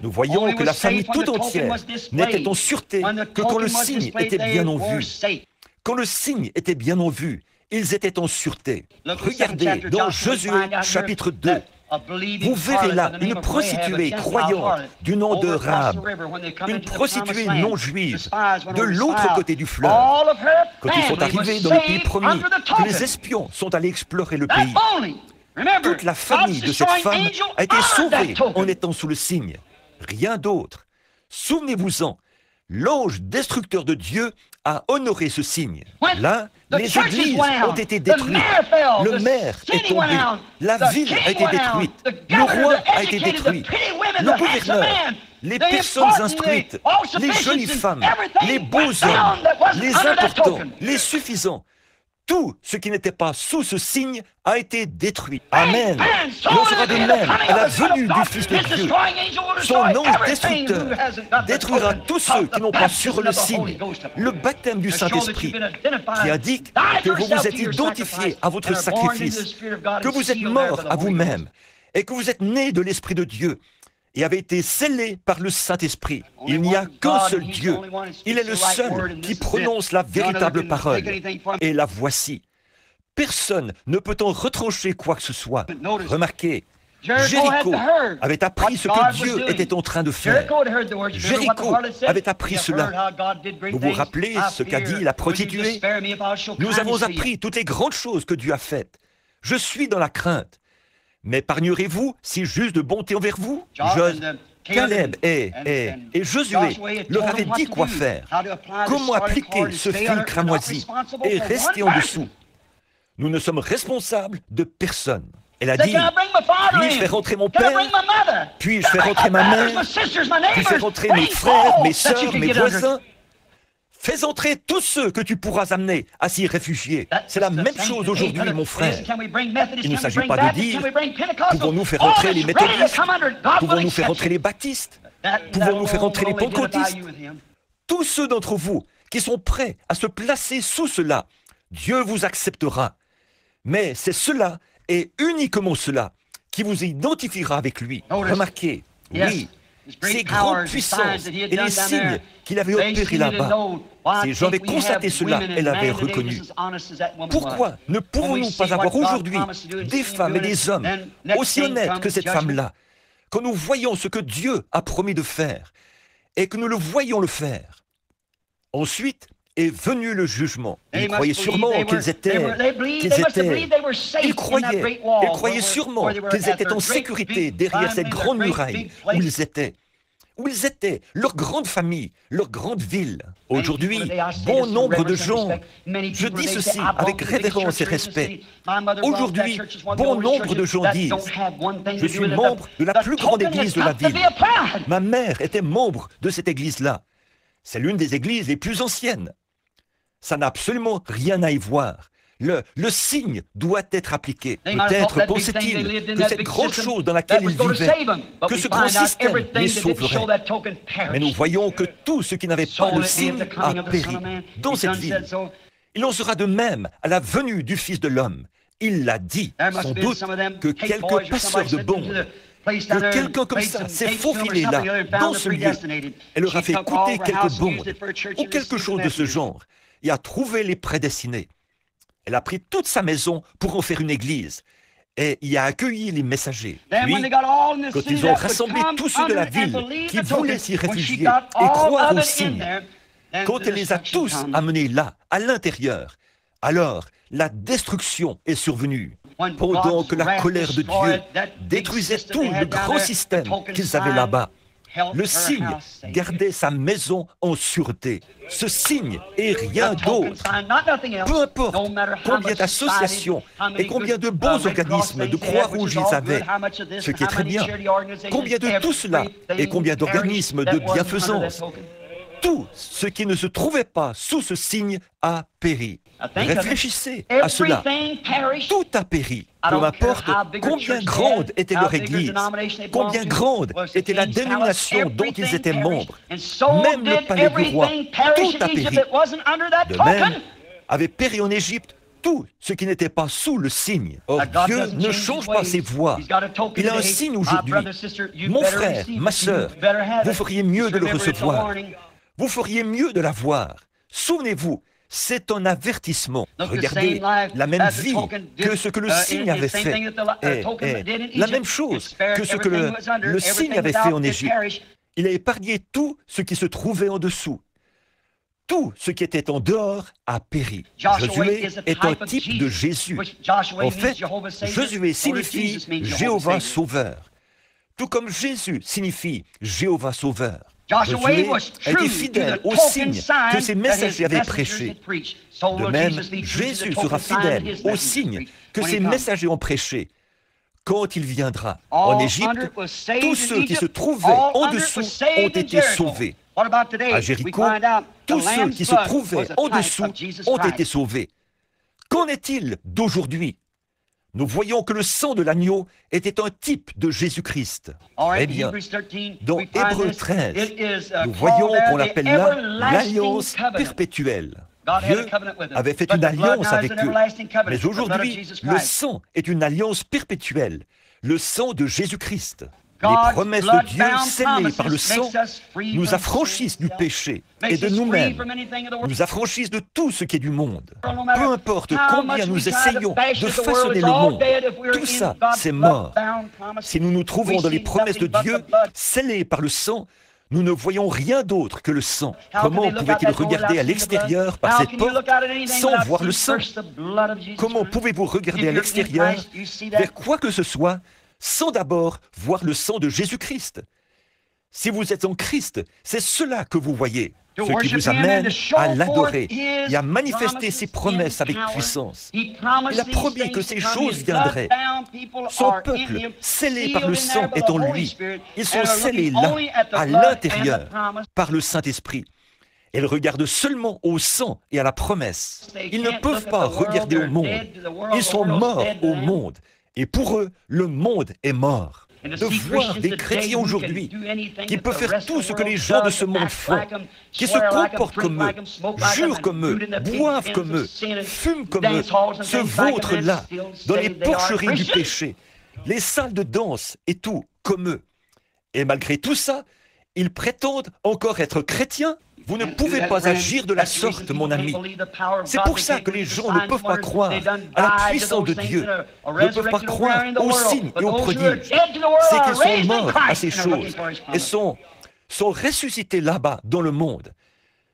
Nous voyons que la famille tout entière n'était en sûreté que quand le signe était bien en vue. Quand le signe était bien en vue, ils étaient en sûreté. Regardez dans Josué chapitre 2. Vous verrez là une prostituée croyante du nom de Rahab, une prostituée non juive de l'autre côté du fleuve. Quand ils sont arrivés dans le pays promis, que les espions sont allés explorer le pays, toute la famille de cette femme a été sauvée en étant sous le signe. Rien d'autre. Souvenez-vous-en, l'ange destructeur de Dieu a honoré ce signe. Là, les églises ont été détruites. Le maire est tombé. La ville a été détruite. Le roi a été détruit. Le gouverneur, les personnes instruites, les jolies femmes, les beaux hommes, les importants, les suffisants. Tout ce qui n'était pas sous ce signe a été détruit. Amen. Il en sera de même à la venue du Fils de Dieu. Son ange destructeur détruira tous ceux qui n'ont pas sur le signe, le baptême du Saint-Esprit, qui indique que vous vous êtes identifié à votre sacrifice, que vous êtes mort à vous-même et que vous êtes né de l'Esprit de Dieu et avez été scellé par le Saint-Esprit. Il n'y a qu'un seul Dieu. Il est le seul qui prononce la véritable parole. Et la voici. Personne ne peut en retrancher quoi que ce soit. Remarquez, Jéricho avait appris ce que Dieu était en train de faire. Jéricho avait appris cela. Vous vous rappelez ce qu'a dit la prostituée? Nous avons appris toutes les grandes choses que Dieu a faites. Je suis dans la crainte. M'épargnerez-vous si j'use de bonté envers vous? Caleb et Josué leur avaient dit quoi faire, comment appliquer ce fil cramoisi et rester en dessous. Nous ne sommes responsables de personne. Elle a dit, puis je fais rentrer mon père, puis je fais rentrer ma mère, puis je fais rentrer mes frères, mes sœurs, mes voisins. Fais entrer tous ceux que tu pourras amener à s'y réfugier. C'est la même chose aujourd'hui, mon frère. Il ne s'agit pas de dire, pouvons-nous faire entrer les méthodistes? Pouvons-nous faire entrer les baptistes? Pouvons-nous faire entrer les pentecôtistes? Tous ceux d'entre vous qui sont prêts à se placer sous cela, Dieu vous acceptera. Mais c'est cela, et uniquement cela, qui vous identifiera avec lui. Remarquez, oui, ces grandes puissances et les signes qu'il avait opérés là-bas. Si j'avais constaté cela, elle avait reconnu. Pourquoi ne pouvons-nous pas avoir aujourd'hui des femmes et des hommes aussi honnêtes que cette femme-là, quand nous voyons ce que Dieu a promis de faire et que nous le voyons le faire? Ensuite, est venu le jugement. Ils croyaient sûrement ils croyaient sûrement qu'ils étaient en sécurité derrière cette grande muraille où ils étaient. Où ils étaient, leur grande famille, leur grande ville. Aujourd'hui, bon nombre de gens, je dis ceci avec révérence et respect, aujourd'hui, bon nombre de gens disent, je suis membre de la plus grande église de la ville. Ma mère était membre de cette église-là. C'est l'une des églises les plus anciennes. Ça n'a absolument rien à y voir. Le signe doit être appliqué. Peut-être pensait-il que cette grande chose dans laquelle il vivait, que ce grand système les sauverait. Mais nous voyons que tout ce qui n'avait pas le signe a péri dans cette ville. Il en sera de même à la venue du Fils de l'homme. Il l'a dit, sans doute, que quelques passeurs de bombes, que quelqu'un comme ça s'est faufilé là, dans ce lieu, et leur a fait écouter quelques bombes, ou quelque chose de ce genre, et a trouvé les prédestinés. Elle a pris toute sa maison pour en faire une église et y a accueilli les messagers. Puis, quand ils ont rassemblé tous ceux de la ville qui voulaient s'y réfugier et croire au signe, quand elle les a tous amenés là, à l'intérieur, alors la destruction est survenue. Pendant que la colère de Dieu détruisait tout le grand système qu'ils avaient là-bas, le signe gardait sa maison en sûreté. Ce signe et rien d'autre. Peu importe combien d'associations et combien de bons organismes de Croix-Rouge ils avaient, ce qui est très bien, combien de tout cela et combien d'organismes de bienfaisance. Tout ce qui ne se trouvait pas sous ce signe a péri. Réfléchissez à cela. Tout a péri. Peu importe combien grande était leur Église, combien grande était la dénomination dont ils étaient membres. Même le palais du roi, tout a péri. De même, avait péri en Égypte tout ce qui n'était pas sous le signe. Or, Dieu ne change pas ses voies. Il a un signe aujourd'hui. Mon frère, ma sœur, vous feriez mieux de le recevoir. Vous feriez mieux de l'avoir. Souvenez-vous, c'est un avertissement. Regardez, la même vie que ce que le signe avait fait est la même chose que ce que le signe avait fait en Égypte. Il a épargné tout ce qui se trouvait en dessous. Tout ce qui était en dehors a péri. Josué est un type de Jésus. En fait, Josué signifie Jéhovah Sauveur. Tout comme Jésus signifie Jéhovah Sauveur. Josué était fidèle au signe que ses messagers avaient prêché. De même, Jésus sera fidèle au signe que ses messagers ont prêché. Quand il viendra en Égypte, tous ceux qui se trouvaient en dessous ont été sauvés. À Jéricho, tous ceux qui se trouvaient en dessous ont été sauvés. Qu'en est-il d'aujourd'hui? Nous voyons que le sang de l'agneau était un type de Jésus-Christ. Eh bien, dans Hébreux 13, nous voyons qu'on l'appelle là l'alliance perpétuelle. Dieu avait fait une alliance avec eux, mais aujourd'hui, le sang est une alliance perpétuelle, le sang de Jésus-Christ. Les promesses de Dieu scellées par le sang nous affranchissent du péché et de nous-mêmes, nous affranchissent de tout ce qui est du monde. Peu importe combien nous essayons de façonner le monde, tout ça, c'est mort. Si nous nous trouvons dans les promesses de Dieu scellées par le sang, nous ne voyons rien d'autre que le sang. Comment pouvait-il regarder à l'extérieur par cette porte sans voir le sang? Comment pouvez-vous regarder à l'extérieur vers quoi que ce soit sans d'abord voir le sang de Jésus-Christ? Si vous êtes en Christ, c'est cela que vous voyez, ce qui vous amène à l'adorer et à manifester ses promesses avec puissance. Il a promis que ces choses viendraient. Son peuple, scellé par le sang, est en lui. Ils sont scellés là, à l'intérieur, par le Saint-Esprit. Ils regardent seulement au sang et à la promesse. Ils ne peuvent pas regarder au monde. Ils sont morts au monde. Et pour eux, le monde est mort. De voir des chrétiens aujourd'hui qui peuvent faire tout ce que les gens de ce monde font, qui se comportent comme eux, jurent comme eux, boivent comme eux, fument comme eux, se vautrent là, dans les porcheries du péché, les salles de danse et tout, comme eux. Et malgré tout ça, ils prétendent encore être chrétiens. Vous ne pouvez pas agir de la sorte, mon ami. C'est pour ça que les gens ne peuvent pas croire à la puissance de Dieu, ne peuvent pas croire aux signes et aux prodiges. C'est qu'ils sont morts à ces choses et sont ressuscités là-bas dans le monde.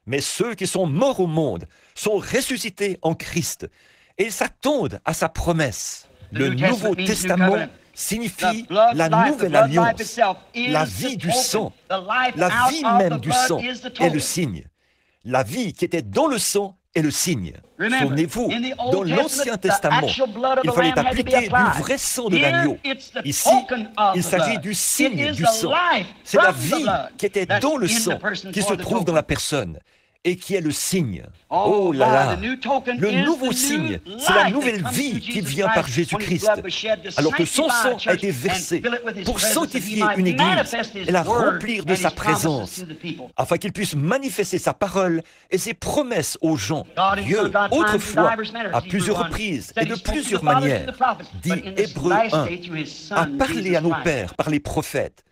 Mais ceux qui sont morts au monde sont ressuscités en Christ et ils s'attendent à sa promesse. Le Nouveau Testament signifie la nouvelle alliance, la vie du sang, la vie même du sang est le signe. La vie qui était dans le sang est le signe. Souvenez-vous, dans l'Ancien Testament, il fallait appliquer du vrai sang de l'agneau. Ici, il s'agit du signe du sang. C'est la vie qui était dans le sang qui se trouve dans la personne et qui est le signe. Oh là là, le nouveau signe, c'est la nouvelle vie qui vient par Jésus-Christ. Alors que son sang a été versé pour sanctifier une église et la remplir de sa présence, afin qu'il puisse manifester sa parole et ses promesses aux gens. Dieu, autrefois, à plusieurs reprises et de plusieurs manières, dit Hébreux 1, a parlé à nos pères par les prophètes.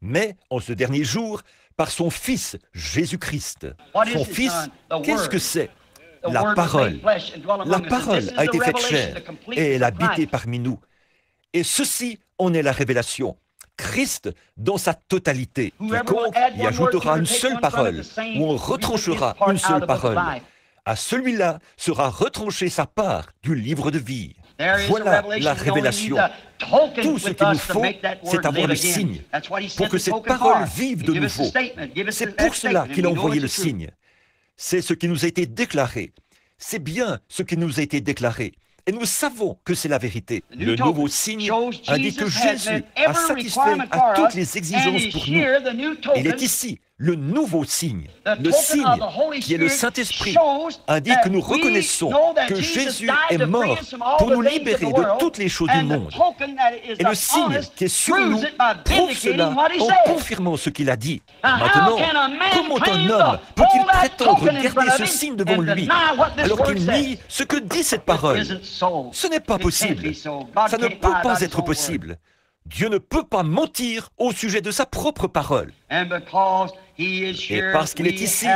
Mais, en ce dernier jour, par son Fils, Jésus-Christ. Son Fils, qu'est-ce que c'est? La parole. La parole a été faite chair et elle a habité parmi nous. Et ceci en est la révélation. Christ dans sa totalité. Quiconque y ajoutera une seule parole, ou on retranchera une seule parole, à celui-là sera retranchée sa part du livre de vie. Voilà la révélation. Tout ce qu'il nous faut, c'est avoir le signe, pour que cette parole vive de nouveau. C'est pour cela qu'il a envoyé le signe. C'est ce qui nous a été déclaré. C'est bien ce qui nous a été déclaré. Et nous savons que c'est la vérité. Le nouveau signe indique que Jésus a satisfait à toutes les exigences pour nous. Il est ici, le nouveau signe. Le signe, qui est le Saint-Esprit, indique que nous reconnaissons que Jésus est mort pour nous libérer de toutes les choses du monde. Et le signe qui est sur nous prouve cela en confirmant ce qu'il a dit. Maintenant, comment un homme peut-il prétendre garder ce signe devant lui alors qu'il nie ce que dit cette parole? Ce n'est pas possible. Ça ne peut pas être possible. Dieu ne peut pas mentir au sujet de sa propre parole. Et parce qu'il est ici,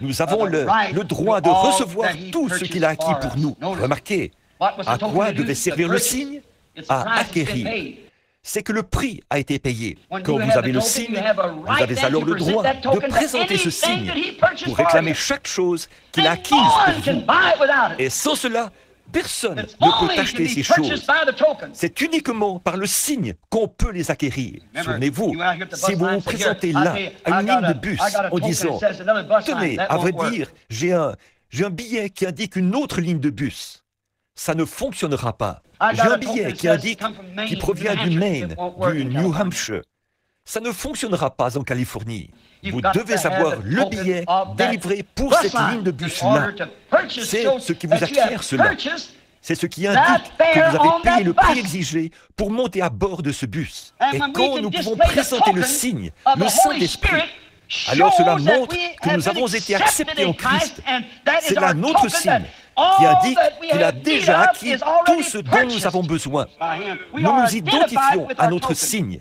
nous avons le droit de recevoir tout ce qu'il a acquis pour nous. Remarquez, à quoi devait servir le signe? À acquérir. C'est que le prix a été payé. Quand vous avez le signe, vous avez alors le droit de présenter ce signe pour réclamer chaque chose qu'il a acquise pour vous. Et sans cela, personne ne peut acheter ces choses. C'est uniquement par le signe qu'on peut les acquérir. Souvenez-vous, si vous vous présentez là, à une ligne de bus, en disant « Tenez, à vrai dire, j'ai un billet qui indique une autre ligne de bus », ça ne fonctionnera pas. J'ai un billet qui provient du Maine, du New Hampshire. Ça ne fonctionnera pas en Californie. Vous devez avoir le billet délivré pour cette ligne de bus-là. C'est ce qui vous acquiert cela. C'est ce qui indique que vous avez payé le prix exigé pour monter à bord de ce bus. Et quand nous pouvons présenter le signe, le Saint-Esprit, alors cela montre que nous avons été acceptés en Christ. C'est là notre signe qui indique qu'il a déjà acquis tout ce dont nous avons besoin. Nous nous identifions à notre signe.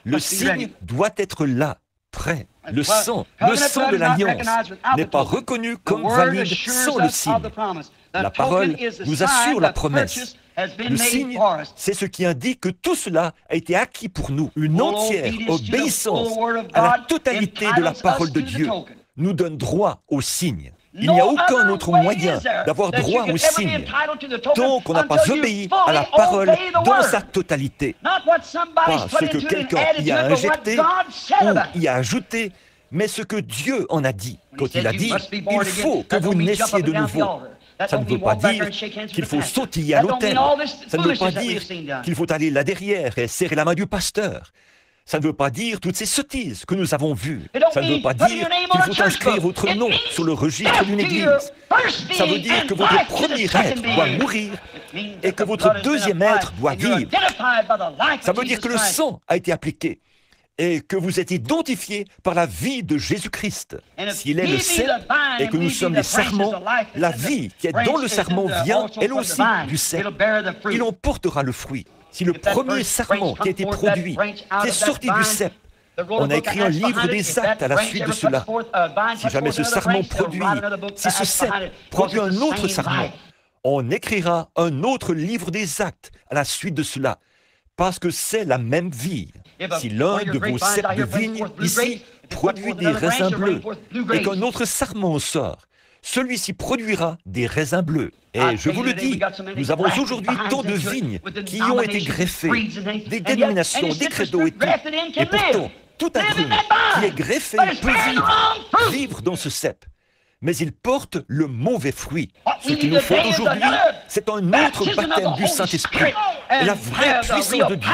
Le signe doit être là, prêt. Le sang de l'alliance n'est pas reconnu comme valide sans le signe. La parole nous assure la promesse. Le signe, c'est ce qui indique que tout cela a été acquis pour nous. Une entière obéissance à la totalité de la parole de Dieu nous donne droit au signe. Il n'y a aucun autre moyen d'avoir droit au signe tant qu'on n'a pas obéi à la parole dans sa totalité. Pas ce que quelqu'un y a injecté ou y a ajouté, mais ce que Dieu en a dit. Quand il a dit « Il faut que vous naissiez de nouveau », ça ne veut pas dire qu'il faut sautiller à l'autel. Ça ne veut pas dire qu'il faut aller là derrière et serrer la main du pasteur. Ça ne veut pas dire toutes ces sottises que nous avons vues. Ça ne veut pas dire qu'il faut inscrire votre nom sur le registre d'une église. Ça veut dire que votre premier être doit mourir et que votre deuxième être doit vivre. Ça veut dire que le sang a été appliqué et que vous êtes identifié par la vie de Jésus-Christ. S'il est le cep et que nous sommes les sarments, la vie qui est dans le sarment vient, elle aussi, du cep. Il en portera le fruit. Si le premier sarment qui a été produit, qui est sorti du cep, on a écrit un livre des actes à la suite de cela. Si jamais ce sarment produit, si ce cep produit un autre sarment, on écrira un autre livre des actes à la suite de cela. parce que c'est la même vie. Si l'un de vos ceps de vigne ici produit des raisins bleus et qu'un autre sarment sort, celui-ci produira des raisins bleus. Et je vous le dis, nous avons aujourd'hui tant de vignes qui ont été greffées, des dénominations, des credos et tout. Et pourtant, tout agrume qui est greffé peut vivre dans ce cep. Mais il porte le mauvais fruit. Ce qu'il nous faut aujourd'hui, c'est un autre baptême du Saint-Esprit. Et la vraie puissance de Dieu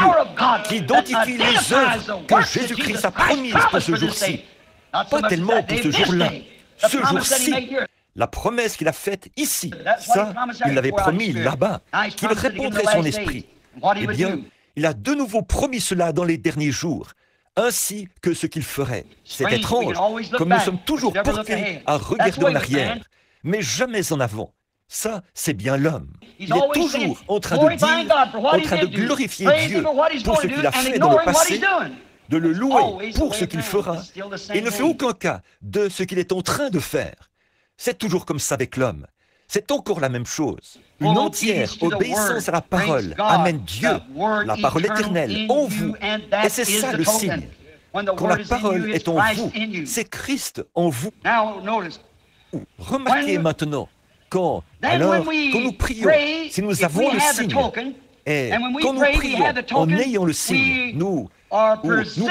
qui identifie les œuvres que Jésus-Christ a promises pour ce jour-ci. Pas tellement pour ce jour-là, ce jour-ci. La promesse qu'il a faite ici, ça, il l'avait promis là-bas, qu'il répondrait son esprit. Eh bien, il a de nouveau promis cela dans les derniers jours, ainsi que ce qu'il ferait. C'est étrange, comme nous sommes toujours portés à regarder en arrière, mais jamais en avant. Ça, c'est bien l'homme. Il est toujours en train de dire, en train de glorifier Dieu pour ce qu'il a fait dans le passé, de le louer pour ce qu'il fera, et ne fait aucun cas de ce qu'il est en train de faire. C'est toujours comme ça avec l'homme. C'est encore la même chose. Une entière obéissance à la parole amène Dieu, la parole éternelle, en vous. Et c'est ça le signe. Quand la parole est en vous, c'est Christ en vous. Remarquez maintenant, quand nous prions, si nous avons le signe, et quand nous prions en ayant le signe, nous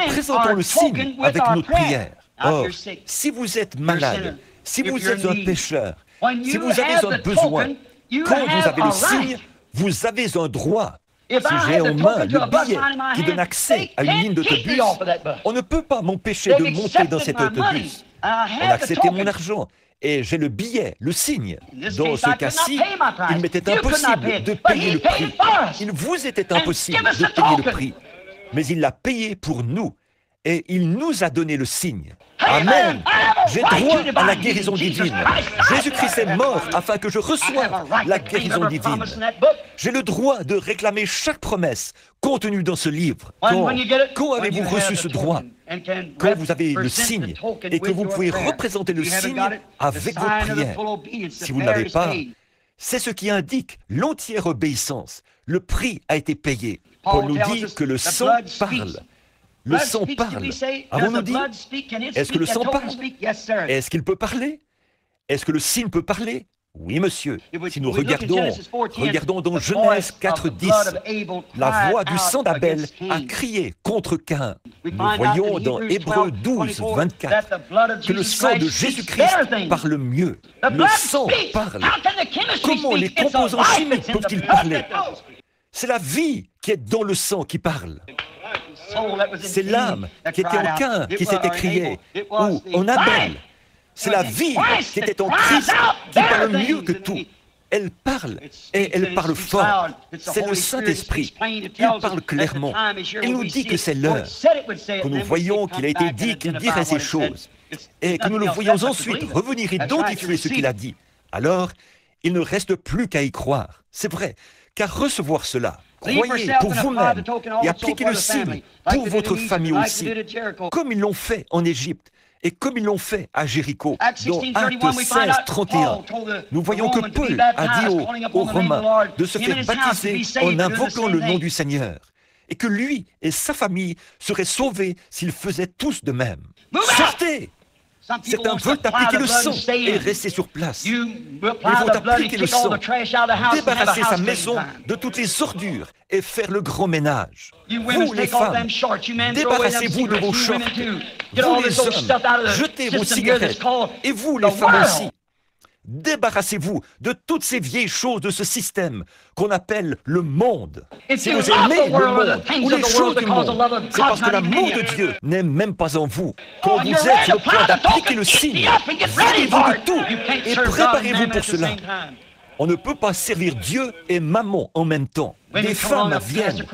présentons le signe avec notre prière. Or, si vous êtes malade, si vous êtes un pécheur, si vous avez un besoin, quand vous avez le signe, vous avez un droit. Si j'ai en main le billet qui donne accès à une ligne d'autobus, on ne peut pas m'empêcher de monter dans cet autobus. On a accepté mon argent et j'ai le billet, le signe. Dans ce cas-ci, il m'était impossible de payer le prix. Il vous était impossible de payer le prix. Mais il l'a payé pour nous et il nous a donné le signe. Amen. J'ai droit à la guérison divine. Jésus-Christ est mort afin que je reçoive la guérison divine. J'ai le droit de réclamer chaque promesse contenue dans ce livre. Quand avez-vous reçu ce droit? Quand vous avez le signe et que vous pouvez représenter le signe avec votre prière. Si vous ne l'avez pas, c'est ce qui indique l'entière obéissance. Le prix a été payé. Paul nous dit que le sang parle. Le sang parle. Avons-nous dit? Est-ce que le sang parle? Est-ce qu'il peut parler? Est-ce que le signe peut parler? Oui, monsieur. Si nous regardons dans Genèse 4:10, la voix du sang d'Abel a crié contre Caïn. Nous voyons dans Hébreux 12:24 que le sang de Jésus-Christ parle mieux. Le sang parle. Comment les composants chimiques peuvent-ils parler? C'est la vie qui est dans le sang qui parle. C'est l'âme qui était en Caïn qui s'est écriée, ou en Abel. C'est la vie qui était en Christ qui parle mieux que tout. Elle parle, et elle parle fort. C'est le Saint-Esprit. Il parle clairement. Il nous dit que c'est l'heure. Que nous voyons qu'il a été dit qu'il dirait ces choses. Et que nous le voyons ensuite revenir identifier ce qu'il a dit. Alors, il ne reste plus qu'à y croire. C'est vrai, qu'à recevoir cela. Croyez pour vous-même et appliquez le signe pour votre famille aussi, comme ils l'ont fait en Égypte et comme ils l'ont fait à Jéricho. Dans Actes 16:31, nous voyons que Paul a dit aux Romains de se faire baptiser en invoquant le nom du Seigneur et que lui et sa famille seraient sauvés s'ils faisaient tous de même. Sortez! Certains veulent appliquer le sang et rester sur place. Ils vont appliquer le sang, débarrasser sa maison de toutes les ordures et faire le grand ménage. Vous, les femmes, débarrassez-vous de vos shorts. Vous, les hommes, jetez vos cigarettes. Et vous, les femmes aussi, débarrassez-vous de toutes ces vieilles choses de ce système qu'on appelle le monde. Si vous aimez le monde ou les choses du monde, c'est parce que l'amour de Dieu n'est même pas en vous. Quand vous êtes sur le point d'appliquer le signe, videz-vous de tout et préparez-vous pour cela. On ne peut pas servir Dieu et maman en même temps. Les femmes viennent.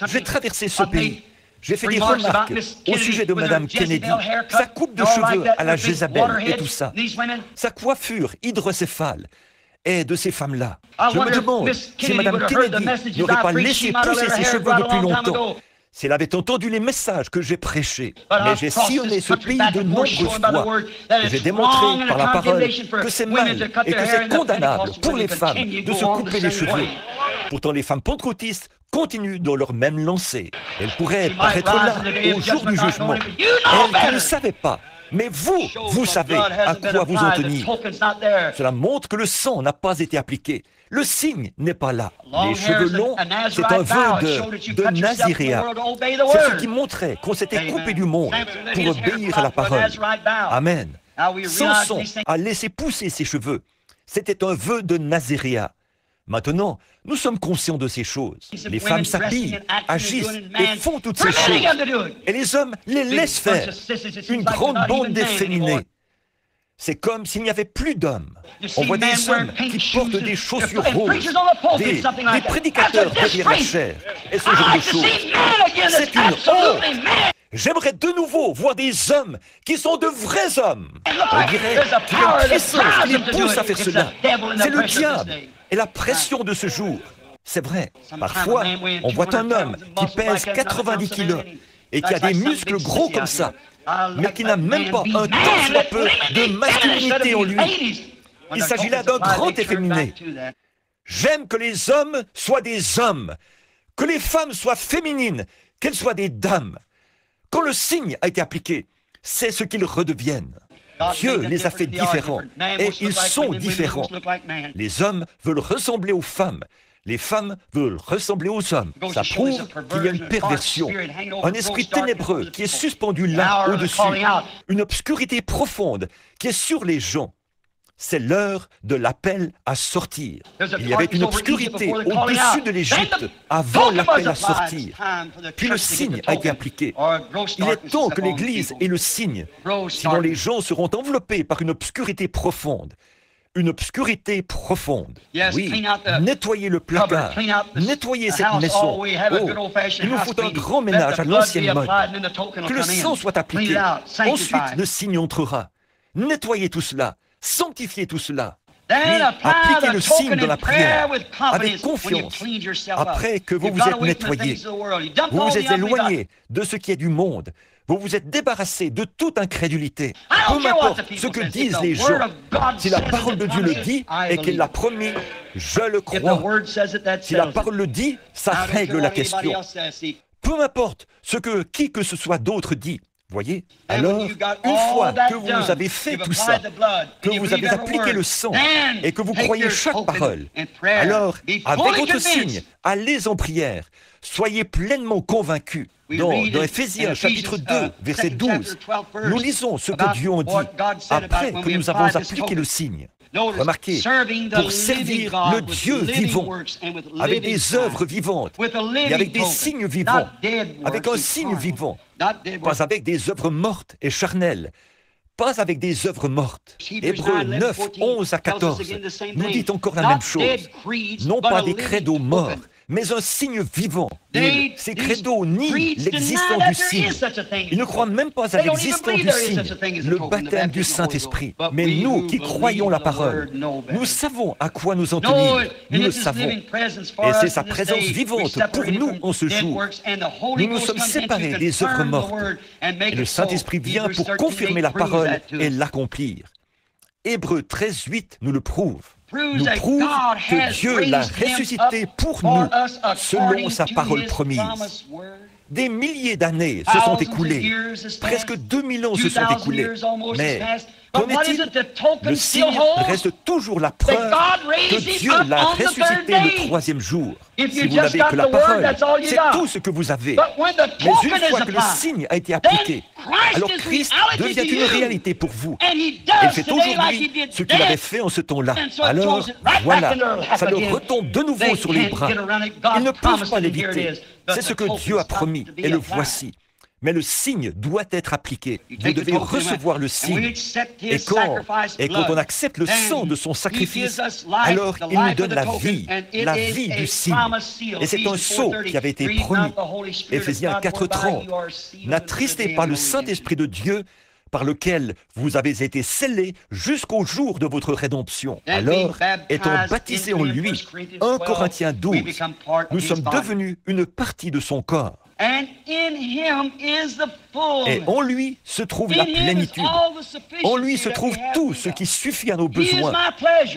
J'ai traversé ce pays. J'ai fait des remarques au sujet de Mme Kennedy, sa coupe de cheveux à la Jézabel et tout ça, sa coiffure hydrocéphale et de ces femmes-là. Je me demande si Mme Kennedy n'aurait pas laissé pousser ses cheveux depuis longtemps, si elle avait entendu les messages que j'ai prêchés. Mais j'ai sillonné ce pays de nombreuses fois. J'ai démontré par la parole que c'est mal et que c'est condamnable pour les femmes de se couper les cheveux. Pourtant, les femmes pentecôtistes continuent dans leur même lancée. Elles pourraient paraître là, au jour du jugement. Elles ne savaient pas. Mais vous savez à quoi vous en tenir. Cela montre que le sang n'a pas été appliqué. Le signe n'est pas là. Les cheveux longs, c'est un vœu de naziréat. C'est ce qui montrait qu'on s'était coupé du monde pour obéir à la parole. Amen. Samson a laissé pousser ses cheveux. C'était un vœu de naziréat. Maintenant, nous sommes conscients de ces choses. Les femmes s'habillent, agissent et font toutes ces choses. Et les hommes les laissent faire. Une grande bande d'efféminés. C'est comme s'il n'y avait plus d'hommes. On voit des hommes qui portent des chaussures roses, des prédicateurs derrière la chair, et ce genre de choses. C'est une honte. J'aimerais de nouveau voir des hommes qui sont de vrais hommes. On dirait qu'il y a une puissance qui les pousse à faire cela. C'est le diable et la pression de ce jour. C'est vrai, parfois, on voit un homme qui pèse 90 kilos et qui a des muscles gros comme ça, mais qui n'a même pas un tant soit peu de masculinité en lui. Il s'agit là d'un grand efféminé. J'aime que les hommes soient des hommes, que les femmes soient féminines, qu'elles soient des dames. Quand le signe a été appliqué, c'est ce qu'ils redeviennent. Dieu les a fait différents, et ils sont différents. Les hommes veulent ressembler aux femmes, les femmes veulent ressembler aux hommes. Ça prouve qu'il y a une perversion, un esprit ténébreux qui est suspendu là, au-dessus, une obscurité profonde qui est sur les gens. C'est l'heure de l'appel à sortir. Il y avait une obscurité au-dessus de l'Égypte avant l'appel à sortir. Puis le signe a été appliqué. Il est temps que l'Église ait le signe, sinon les gens seront enveloppés par une obscurité profonde. Une obscurité profonde. Oui, nettoyez le placard, nettoyez cette maison. Oh, il nous faut un grand ménage à l'ancienne mode. Que le sang soit appliqué. Ensuite, le signe entrera. Nettoyez tout cela. Sanctifiez tout cela. Puis, appliquez le signe de la prière avec confiance. Après que vous vous êtes nettoyé, vous vous êtes éloigné de ce qui est du monde. Vous vous êtes débarrassé de toute incrédulité. Peu m'importe ce que disent les gens. Si la parole de Dieu le dit et qu'il l'a promis, je le crois. Si la parole le dit, ça règle la question. Peu m'importe ce que qui que ce soit d'autre dit. Voyez? Alors, une fois que vous avez fait tout ça, que vous avez appliqué le sang et que vous croyez chaque parole, alors, avec votre signe, allez en prière. Soyez pleinement convaincus. Dans Éphésiens chapitre 2, verset 12, nous lisons ce que Dieu en dit après que nous avons appliqué le signe. Remarquez, pour servir le Dieu vivant, avec des œuvres vivantes, et avec des signes vivants, avec un signe vivant, pas avec des œuvres mortes et charnelles, pas avec des œuvres mortes. Hébreux 9, 11 à 14 nous dit encore la même chose. Non pas des credos morts, mais un signe vivant. Ces credos nient l'existence du signe. Ils ne croient même pas à l'existence du signe, le baptême du Saint-Esprit. Mais nous qui croyons la parole, nous savons à quoi nous en tenir. Nous le savons. Et c'est sa présence vivante pour nous en ce jour. Nous nous sommes séparés des œuvres mortes. Et le Saint-Esprit vient pour confirmer la parole et l'accomplir. Hébreux 13, 8 nous le prouve. Nous prouve que Dieu l'a ressuscité pour nous, selon sa parole promise. Des milliers d'années se sont écoulées, presque 2000 ans se sont écoulés, mais qu'en est-il? Le signe reste toujours la preuve que Dieu l'a ressuscité le troisième jour. Si vous n'avez que la parole, c'est tout ce que vous avez. Mais une fois que le signe a été appliqué, alors Christ devient une réalité pour vous. Il fait aujourd'hui ce qu'il avait fait en ce temps-là. Alors, voilà, ça leur retombe de nouveau sur les bras. Ils ne peuvent pas l'éviter. C'est ce que Dieu a promis, et le voici. Mais le signe doit être appliqué. Vous devez recevoir le signe. Et quand on accepte le sang de son sacrifice, alors il nous donne la vie du signe. Et c'est un sceau qui avait été promis. Éphésiens 4:30. N'attristez pas le Saint-Esprit de Dieu, par lequel vous avez été scellés jusqu'au jour de votre rédemption. Alors, étant baptisés en lui, 1 Corinthiens 12, nous sommes devenus une partie de son corps. Et en lui se trouve la plénitude. En lui se trouve tout ce qui suffit à nos besoins.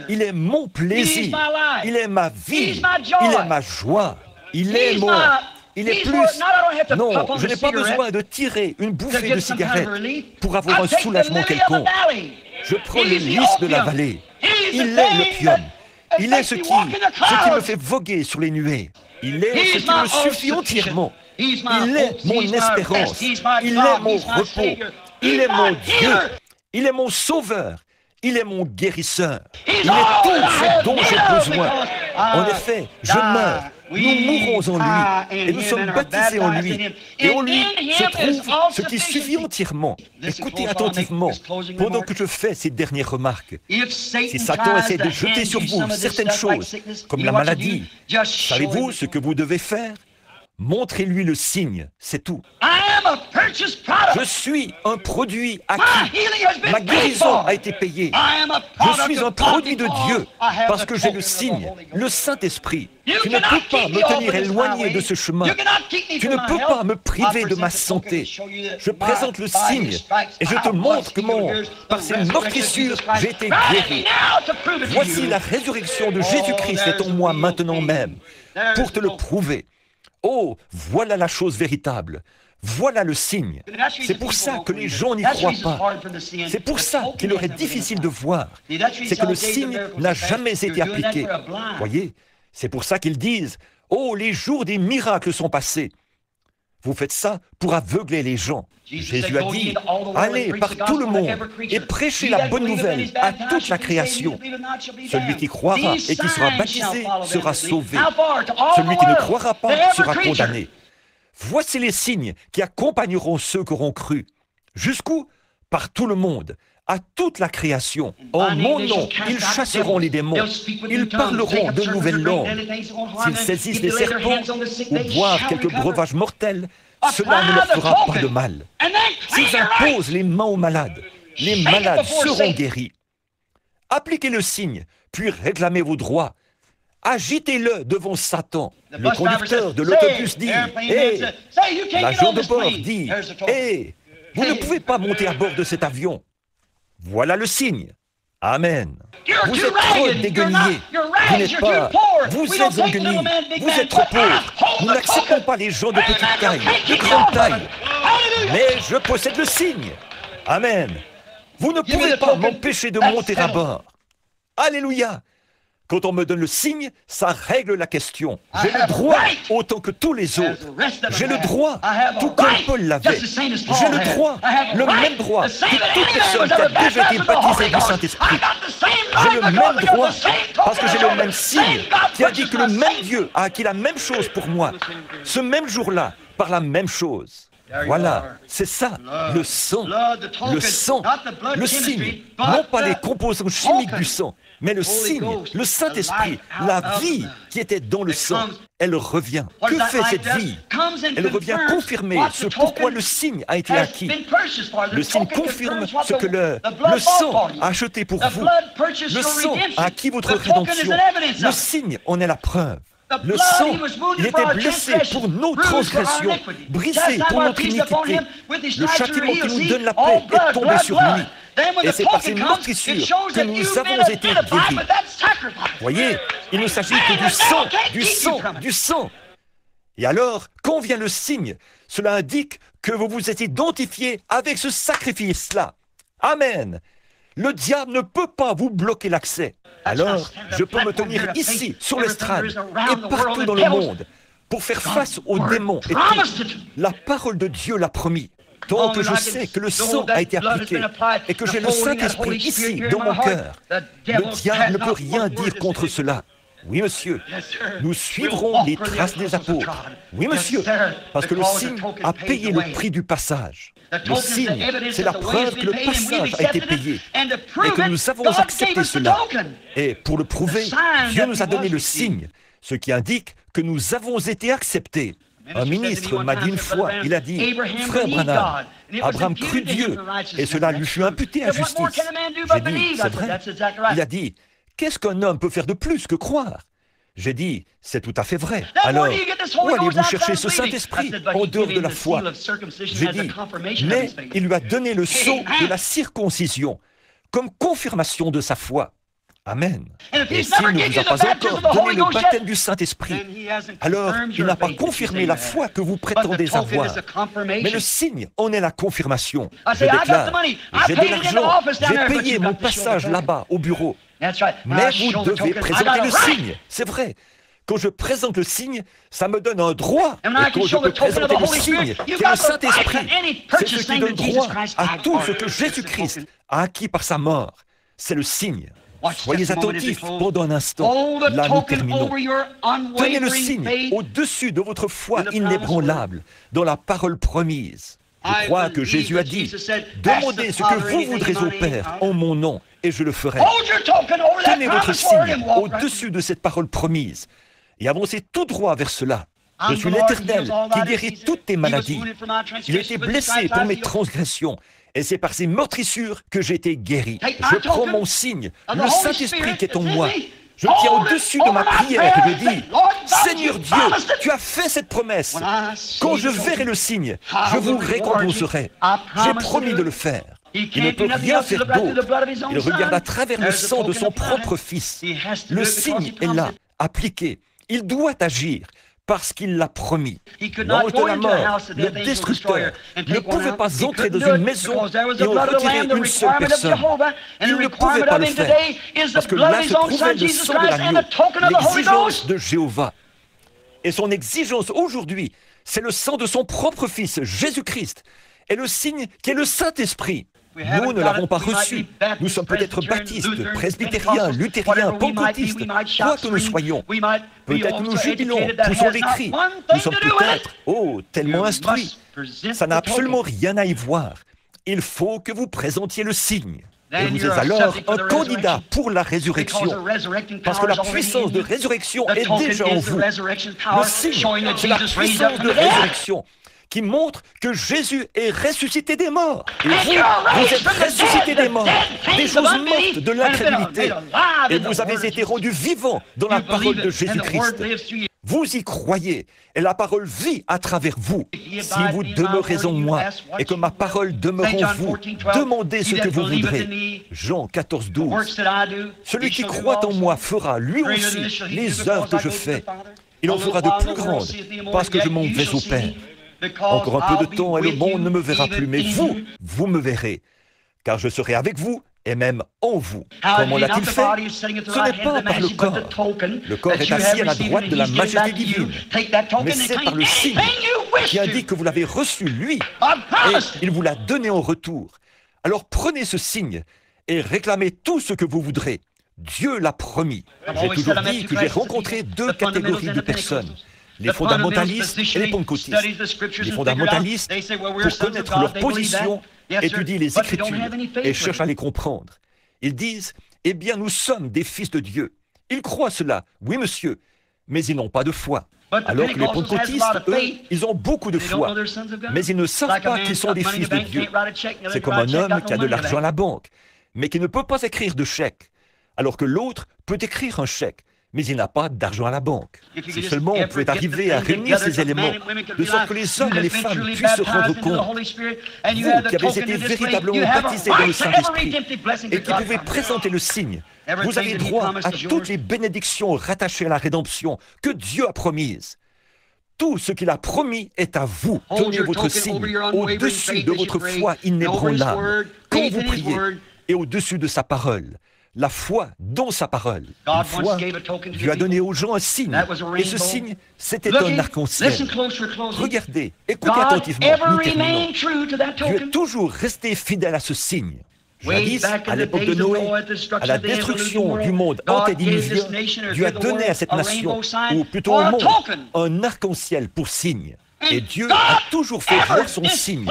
Il est mon plaisir. Il est ma vie. Il est ma joie. Il est mort. Il est plus... Non, je n'ai pas besoin de tirer une bouffée de cigarette pour avoir un soulagement quelconque. Je prends les lys de la vallée. Il est l'opium. Il est ce qui me fait voguer sur les nuées. Il est ce qui me suffit entièrement. Il est mon espérance. Il est mon repos. Il est mon Dieu. Il est mon sauveur. Il est mon guérisseur. Il est tout ce dont j'ai besoin. En effet, je meurs. Nous mourons en lui. Et nous sommes baptisés en lui. Et en lui se trouve ce qui suffit entièrement. Écoutez attentivement pendant que je fais ces dernières remarques. Si Satan essaie de jeter sur vous certaines choses, comme la maladie, savez-vous ce que vous devez faire? Montrez-lui le signe, c'est tout. Je suis un produit acquis. Ma guérison a été payée. Je suis un produit de Dieu parce que j'ai le signe, le Saint-Esprit. Tu ne peux pas me tenir éloigné de ce chemin. Tu ne peux pas me priver de ma santé. Je présente le signe et je te montre comment, par ces meurtrissures, j'ai été guéri. Voici la résurrection de Jésus-Christ est en moi maintenant même, pour te le prouver. Oh, voilà la chose véritable. Voilà le signe. C'est pour ça que les gens n'y croient pas. C'est pour ça qu'il leur est difficile de voir. C'est que le signe n'a jamais été appliqué. Voyez, c'est pour ça qu'ils disent « Oh, les jours des miracles sont passés ». Vous faites ça pour aveugler les gens. Jésus a dit « Allez par tout le monde et prêchez la bonne nouvelle à toute la création. Celui qui croira et qui sera baptisé sera sauvé. Celui qui ne croira pas sera condamné. » Voici les signes qui accompagneront ceux qui auront cru. Jusqu'où? Par tout le monde, à toute la création. En mon nom, ils chasseront les démons. Ils parleront de nouvelles langues. S'ils saisissent des serpents ou boivent quelques breuvages mortels, cela ne leur fera pas de mal. S'ils imposent les mains aux malades, les malades seront guéris. Appliquez le signe, puis réclamez vos droits. Agitez-le devant Satan. Le conducteur de l'autobus dit « Hé !» L'agent de bord dit « Hé ! Vous ne pouvez pas monter à bord de cet avion. » Voilà le signe. Amen. Vous êtes trop déguenillés. Vous n'êtes pas. Vous êtes en guenilles. Vous êtes trop pauvres. Nous n'acceptons pas les gens de petite taille, de grande taille. Mais je possède le signe. Amen. Vous ne pouvez pas m'empêcher de monter à bord. Alléluia. Quand on me donne le signe, ça règle la question. J'ai le droit autant que tous les autres. J'ai le droit, tout comme Paul l'avait. J'ai le droit, le même droit que toute personne qui a déjà été baptisée du Saint-Esprit. J'ai le même droit parce que j'ai le même signe qui a dit que le même Dieu a acquis la même chose pour moi. Ce même jour-là, par la même chose. Voilà, c'est ça, le sang, le signe, non pas les composants chimiques du sang, mais le signe, le Saint-Esprit, la vie qui était dans le sang, elle revient. Que fait cette vie? Elle revient confirmer ce pourquoi le signe a été acquis. Le signe confirme ce que le sang a acheté pour vous. Le sang a acquis votre rédemption. Le signe en est la preuve. Le sang, il était blessé pour nos transgressions, brisé pour notre iniquité. Le châtiment qui nous donne la paix est tombé sur lui. Et c'est par ces meurtrissures que nous avons été guéris. Voyez, il ne s'agit que du sang, du sang, du sang. Et alors, quand vient le signe, cela indique que vous vous êtes identifié avec ce sacrifice-là. Amen. Le diable ne peut pas vous bloquer l'accès. Alors, je peux me tenir ici, sur l'estrade, et partout dans le monde, pour faire face aux démons. Et puis, la parole de Dieu l'a promis. Tant que je sais que le sang a été appliqué et que j'ai le Saint-Esprit ici, dans mon cœur, le diable ne peut rien dire contre cela. Oui, monsieur, nous suivrons les traces des apôtres. Oui, monsieur, parce que le signe a payé le prix du passage. Le signe, c'est la preuve que le passage a été payé et que nous avons accepté cela. Et pour le prouver, Dieu nous a donné le signe, ce qui indique que nous avons été acceptés. Un ministre m'a dit une fois, il a dit, « Frère Branham, Abraham crut Dieu et cela lui fut imputé à justice. » J'ai dit, « C'est vrai. » Il a dit, « Qu'est-ce qu'un homme peut faire de plus que croire ?» J'ai dit, c'est tout à fait vrai. Alors, où allez-vous chercher ce Saint-Esprit en dehors de la foi? J'ai dit, mais il lui a donné le sceau de la circoncision comme confirmation de sa foi. Amen. Et s'il ne vous a pas encore donné le baptême du Saint-Esprit, alors il n'a pas confirmé la foi que vous prétendez avoir. Mais le signe en est la confirmation. Je déclare, j'ai de l'argent, j'ai payé mon passage là-bas au bureau. Mais vous devez présenter le signe. C'est vrai. Quand je présente le signe, ça me donne un droit. Et quand je peux présenter le signe, qui est le Saint-Esprit, c'est ce qui donne droit à tout ce que Jésus-Christ a acquis par sa mort. C'est le signe. Soyez attentifs pendant un instant. Là, nous terminons. Tenez le signe au-dessus de votre foi inébranlable dans la parole promise. Je crois que Jésus a dit, « Demandez ce que vous voudrez au Père en mon nom, et je le ferai. » Tenez votre signe au-dessus de cette parole promise et avancez tout droit vers cela. Je suis l'Éternel qui guérit toutes tes maladies. Il a été blessé pour mes transgressions. Et c'est par ces meurtrissures que j'ai été guéri. Je prends mon signe, le Saint-Esprit qui est en moi. Je me tiens au-dessus de ma prière et je dis, Seigneur Dieu, tu as fait cette promesse. Quand je verrai le signe, je vous récompenserai. J'ai promis de le faire. Il ne peut rien faire d'autre. Il regarde à travers le sang de son propre Fils. Le signe est là, appliqué. Il doit agir. Parce qu'il l'a promis. L'ange de la mort, le destructeur, ne pouvait pas entrer dans une maison et en retirer une seule personne. Il ne pouvait pas le faire, parce que là se trouvait le sang de l'agneau, l'exigence de Jéhovah. Et son exigence aujourd'hui, c'est le sang de son propre Fils, Jésus-Christ, et le signe qui est le Saint-Esprit. Nous ne l'avons pas reçu. Nous sommes peut-être baptistes, presbytériens, luthériens, pentecôtistes, quoi que nous soyons. Peut-être nous jubilons, poussons des cris. Nous sommes peut-être, tellement instruits. Ça n'a absolument rien à y voir. Il faut que vous présentiez le signe. Et vous êtes alors un candidat pour la résurrection. Parce que la puissance de résurrection est déjà en vous. Le signe, c'est la puissance de résurrection qui montre que Jésus est ressuscité des morts. Et vous êtes ressuscité des morts, des choses mortes de l'incrédulité. Et vous avez été rendus vivants dans la parole de Jésus-Christ. Vous y croyez, et la parole vit à travers vous. Si vous demeurez en moi, et que ma parole demeure en vous, demandez ce que vous voudrez. Jean 14, 12. Celui qui croit en moi fera, lui aussi, les œuvres que je fais. Il en fera de plus grandes, parce que je m'en vais au Père. Encore un peu de temps et le monde ne me verra plus, mais vous me verrez, car je serai avec vous et même en vous. Comment l'a-t-il fait? Ce n'est pas par le corps. Le corps est assis à la droite de la majesté divine, mais c'est par le signe qui indique que vous l'avez reçu, lui, et il vous l'a donné en retour. Alors prenez ce signe et réclamez tout ce que vous voudrez. Dieu l'a promis. J'ai toujours dit que j'ai rencontré deux catégories de personnes. Les fondamentalistes et les pentecôtistes. Les fondamentalistes, pour connaître leur position, étudient les Écritures et cherchent à les comprendre. Ils disent, eh bien, nous sommes des fils de Dieu. Ils croient cela, oui monsieur, mais ils n'ont pas de foi. Alors que les pentecôtistes, eux, ils ont beaucoup de foi, mais ils ne savent pas qu'ils sont des fils de Dieu. C'est comme un homme qui a de l'argent à la banque, mais qui ne peut pas écrire de chèque, alors que l'autre peut écrire un chèque, mais il n'a pas d'argent à la banque. Si seulement on pouvait arriver à réunir ces éléments, de sorte que les hommes et les femmes puissent se rendre compte, vous qui avez été véritablement baptisés dans le Saint-Esprit et qui pouvez présenter le signe, vous avez droit à toutes les bénédictions rattachées à la rédemption que Dieu a promises. Tout ce qu'il a promis est à vous. Tenez votre signe au-dessus de votre foi inébranlable, quand vous priez, et au-dessus de sa parole. La foi dans sa parole. Une fois, Dieu a donné aux gens un signe, et ce signe, c'était un arc-en-ciel. Regardez, écoutez attentivement, nous terminons. Dieu est toujours resté fidèle à ce signe. Jadis, à l'époque de Noé, à la destruction du monde antédiluvien, Dieu a donné à cette nation, ou plutôt au monde, un arc-en-ciel pour signe. Et Dieu a toujours fait voir son signe,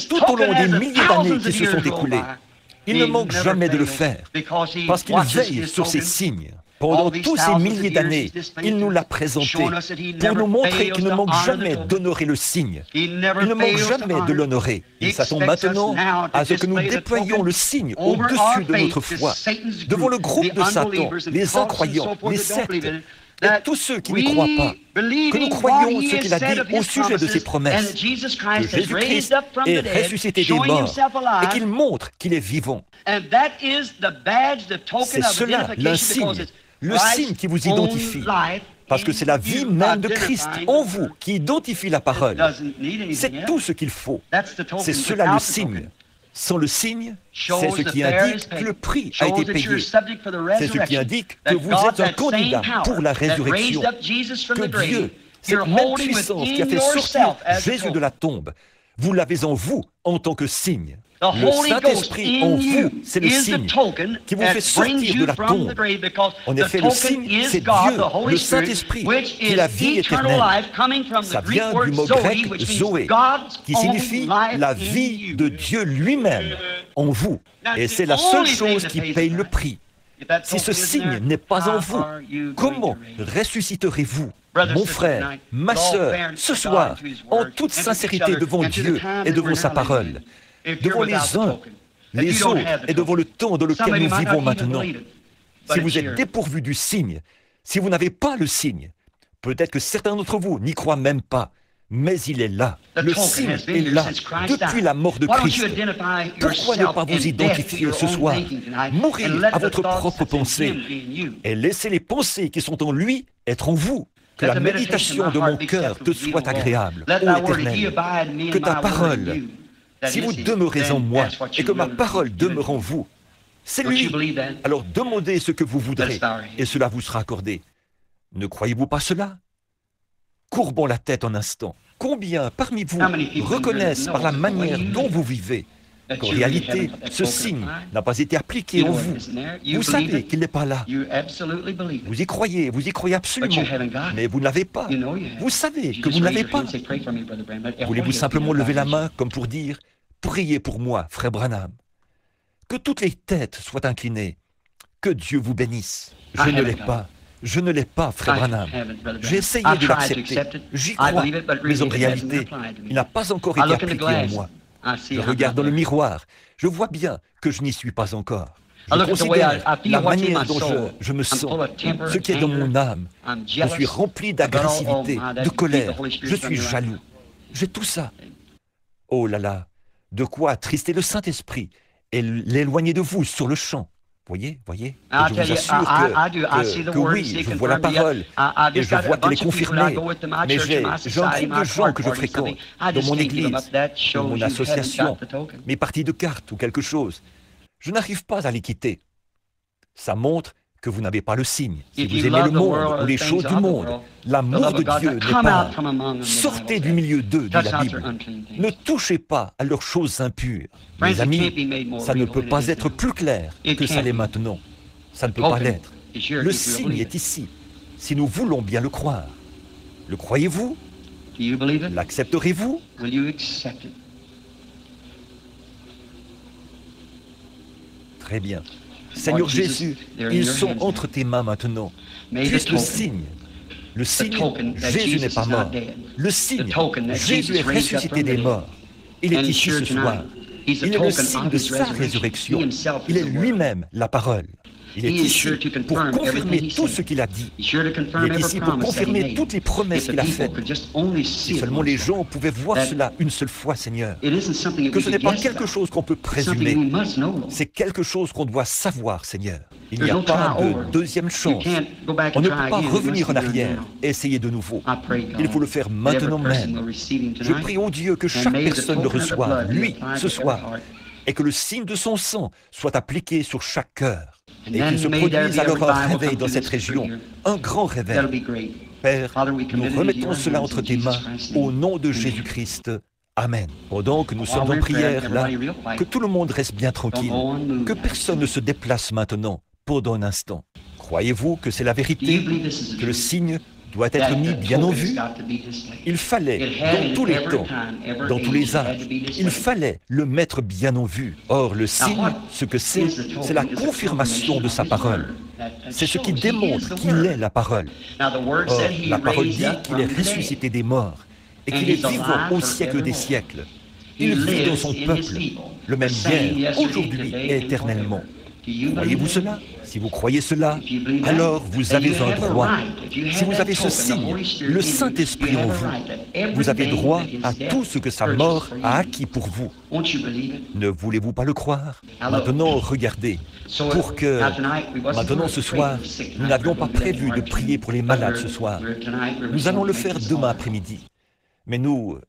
tout au long des milliers d'années qui se sont écoulées. Il ne manque jamais de le faire, parce qu'il veille sur ces signes. Pendant tous ces milliers d'années, il nous l'a présenté pour nous montrer qu'il ne manque jamais d'honorer le signe. Il ne manque jamais de l'honorer. Il s'attend maintenant à ce que nous déployions le signe au-dessus de notre foi, devant le groupe de Satan, les incroyants, les sectes, Et tous ceux qui ne croient pas, que nous croyons ce qu'il a dit au sujet de ses promesses, que Jésus-Christ est ressuscité des morts et qu'il montre qu'il est vivant. C'est cela l'insigne, le signe qui vous identifie, parce que c'est la vie même de Christ en vous qui identifie la parole. C'est tout ce qu'il faut. C'est cela le signe. Sans le signe, c'est ce qui indique que le prix a été payé. C'est ce qui indique que vous êtes un candidat pour la résurrection. Que Dieu, cette même puissance qui a fait sortir Jésus de la tombe, vous l'avez en vous en tant que signe. Le Saint-Esprit en vous, c'est le signe qui vous fait sortir de la tombe. En effet, le signe, c'est Dieu, le Saint-Esprit, qui est la vie éternelle. Ça vient du mot grec « zoé », qui signifie la vie de Dieu lui-même en vous. Et c'est la seule chose qui paye le prix. Si ce signe n'est pas en vous, comment ressusciterez-vous, mon frère, ma sœur, ce soir, en toute sincérité devant Dieu et devant sa parole, devant les uns, les autres et devant le temps dans lequel nous vivons maintenant? Si vous êtes dépourvu du signe, si vous n'avez pas le signe, peut-être que certains d'entre vous n'y croient même pas, mais il est là. Le signe est là depuis la mort de Christ. Pourquoi ne pas vous identifier ce soir, mourir à votre propre pensée et laisser les pensées qui sont en lui être en vous? Que la méditation de mon cœur te soit agréable, ô Éternel, que ta parole, si vous demeurez en moi et que ma parole demeure en vous, c'est lui. Alors demandez ce que vous voudrez et cela vous sera accordé. Ne croyez-vous pas cela? Courbons la tête un instant. Combien parmi vous reconnaissent par la manière dont vous vivez qu'en réalité, ce signe n'a pas été appliqué en vous? Vous savez qu'il n'est pas là. Vous y croyez absolument, mais vous ne l'avez pas. Vous savez que vous ne l'avez pas. Voulez-vous simplement lever la main comme pour dire « Priez pour moi, frère Branham ». Que toutes les têtes soient inclinées. Que Dieu vous bénisse. Je ne l'ai pas. Je ne l'ai pas, frère Branham. J'ai essayé de l'accepter. J'y crois, mais en réalité, il n'a pas encore été appliqué en moi. Je regarde dans le miroir. Je vois bien que je n'y suis pas encore. Je considère la manière dont je me sens, ce qui est dans mon âme. Je suis rempli d'agressivité, de colère. Je suis jaloux. J'ai tout ça. Oh là là, de quoi attrister le Saint-Esprit et l'éloigner de vous sur le champ. Voyez, et je vous assure que oui, je vois la parole et je vois qu'elle est confirmée. Mais j'ai un groupe de gens que je fréquente dans mon église, dans mon association, mes parties de cartes ou quelque chose. Je n'arrive pas à les quitter. Ça montre que vous n'avez pas le signe. Si vous aimez le monde ou les choses du monde, l'amour de Dieu n'est pas là. Sortez du milieu d'eux, dit la Bible. Ne touchez pas à leurs choses impures. Mes amis, ça ne peut pas être plus clair que ça l'est maintenant. Ça ne peut pas l'être. Le signe est ici, si nous voulons bien le croire. Le croyez-vous? L'accepterez-vous? Très bien. Seigneur Jésus, ils sont entre tes mains maintenant. Juste le signe. Le signe, Jésus n'est pas mort. Le signe, Jésus est ressuscité des morts. Il est ici ce soir. Il est le signe de sa résurrection. Il est lui-même la parole. Il est ici pour confirmer tout ce qu'il a dit. Il est ici pour confirmer toutes les promesses qu'il a faites. Si seulement les gens pouvaient voir cela une seule fois, Seigneur. Que ce n'est pas quelque chose qu'on peut présumer. C'est quelque chose qu'on doit savoir, Seigneur. Il n'y a pas de deuxième chance. On ne peut pas revenir en arrière et essayer de nouveau. Il faut le faire maintenant même. Je prie en Dieu que chaque personne le reçoive, lui, ce soir, et que le signe de son sang soit appliqué sur chaque cœur. Et qu'il se produise alors un réveil dans cette région, un grand réveil. Père, nous remettons cela entre tes mains, au nom de Jésus-Christ. Amen. Pendant que nous sommes en prière, là, que tout le monde reste bien tranquille, que personne ne se déplace maintenant, pendant un instant. Croyez-vous que c'est la vérité, que le signe doit être mis bien en vue? Il fallait, dans tous les temps, dans tous les âges, il fallait le mettre bien en vue. Or, le signe, ce que c'est la confirmation de sa parole. C'est ce qui démontre qu'il est la parole. Or, la parole dit qu'il est ressuscité des morts et qu'il est vivant au siècle des siècles. Il vit dans son peuple, le même hier, aujourd'hui et éternellement. Voyez-vous cela? Si vous croyez cela, alors vous avez un droit. Si vous avez ce signe, le Saint-Esprit en vous, vous avez droit à tout ce que sa mort a acquis pour vous. Ne voulez-vous pas le croire? Maintenant, regardez, maintenant ce soir, nous n'avions pas prévu de prier pour les malades ce soir. Nous allons le faire demain après-midi. Mais nous,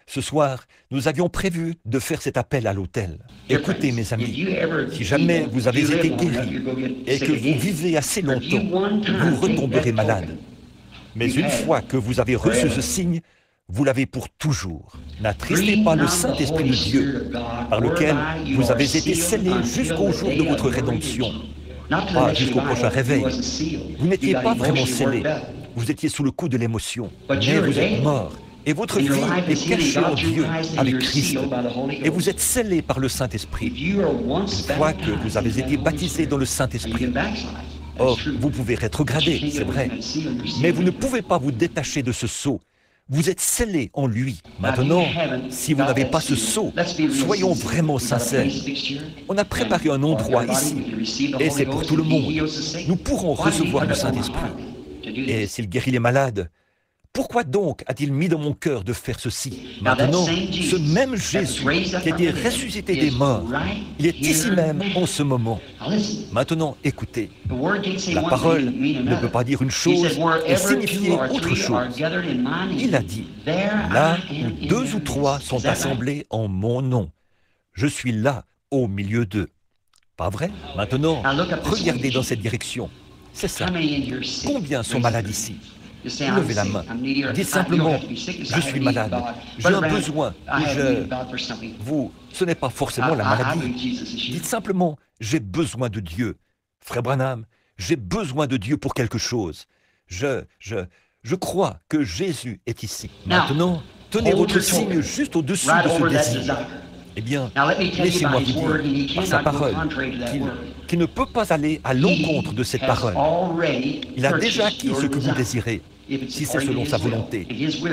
ce soir, nous avions prévu de faire cet appel à l'autel. Écoutez, mes amis, si jamais vous avez été guéris et que vous vivez assez longtemps, vous retomberez malade. Mais une fois que vous avez reçu ce signe, vous l'avez pour toujours. N'attristez pas le Saint-Esprit de Dieu, par lequel vous avez été scellés jusqu'au jour de votre rédemption, pas jusqu'au prochain réveil. Vous n'étiez pas vraiment scellés, vous étiez sous le coup de l'émotion, mais vous êtes mort. Et votre vie est cachée en Dieu avec Christ. Et vous êtes scellés par le Saint-Esprit. Une fois que vous avez été baptisés dans le Saint-Esprit. Or, vous pouvez rétrograder, c'est vrai. Mais vous ne pouvez pas vous détacher de ce sceau. Vous êtes scellés en lui. Maintenant, si vous n'avez pas ce sceau, soyons vraiment sincères. On a préparé un endroit ici. Et c'est pour tout le monde. Nous pourrons recevoir le Saint-Esprit. Et s'il guérit les malades, pourquoi donc a-t-il mis dans mon cœur de faire ceci? Maintenant, ce même Jésus qui a été ressuscité des morts, il est ici même en ce moment. Maintenant, écoutez, la parole ne peut pas dire une chose et signifier autre chose. Il a dit, là où 2 ou 3 sont assemblés en mon nom, je suis là au milieu d'eux. Pas vrai? Maintenant, regardez dans cette direction. C'est ça. Combien sont malades ici? Levez la main. Dites simplement, je suis malade, j'ai un besoin, ce n'est pas forcément la maladie. Dites simplement, j'ai besoin de Dieu. Frère Branham, j'ai besoin de Dieu pour quelque chose. Je crois que Jésus est ici. Maintenant, tenez votre signe juste au-dessus de ce désir. Eh bien, laissez-moi vous dire, par sa parole, qu'il ne peut pas aller à l'encontre de cette parole. Il a déjà acquis ce que vous désirez, si c'est selon sa volonté.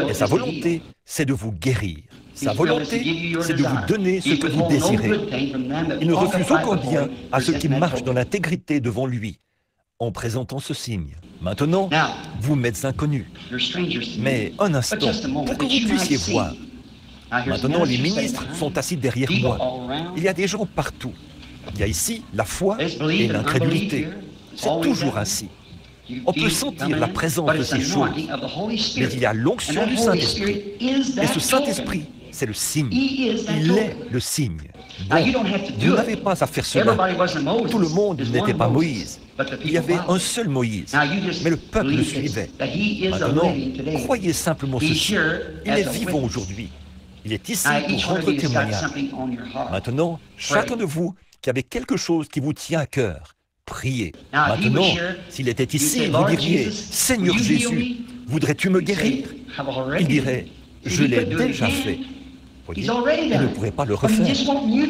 Et sa volonté, c'est de vous guérir. Sa volonté, c'est de vous donner ce que vous désirez. Il ne refuse aucun bien à ceux qui marchent dans l'intégrité devant lui, en présentant ce signe. Maintenant, vous m'êtes inconnus. Mais un instant, pour que vous puissiez voir. Maintenant, les ministres sont assis derrière moi. Il y a des gens partout. Il y a ici la foi et l'incrédulité. C'est toujours ainsi. On peut sentir la présence de ces choses, mais il y a l'onction du Saint-Esprit. Et ce Saint-Esprit, c'est le signe. Il est le signe. Bon, vous n'avez pas à faire cela. Tout le monde n'était pas Moïse. Il y avait un seul Moïse, mais le peuple le suivait. Maintenant, croyez simplement ceci. Il est vivant aujourd'hui. Il est ici pour rendre témoignage. Maintenant, chacun de vous qui avez quelque chose qui vous tient à cœur, priez. Maintenant, s'il était ici, vous diriez, « Seigneur Jésus, voudrais-tu me guérir ?» Il dirait, « Je l'ai déjà fait. » Voyez, il ne pourrait pas le refaire.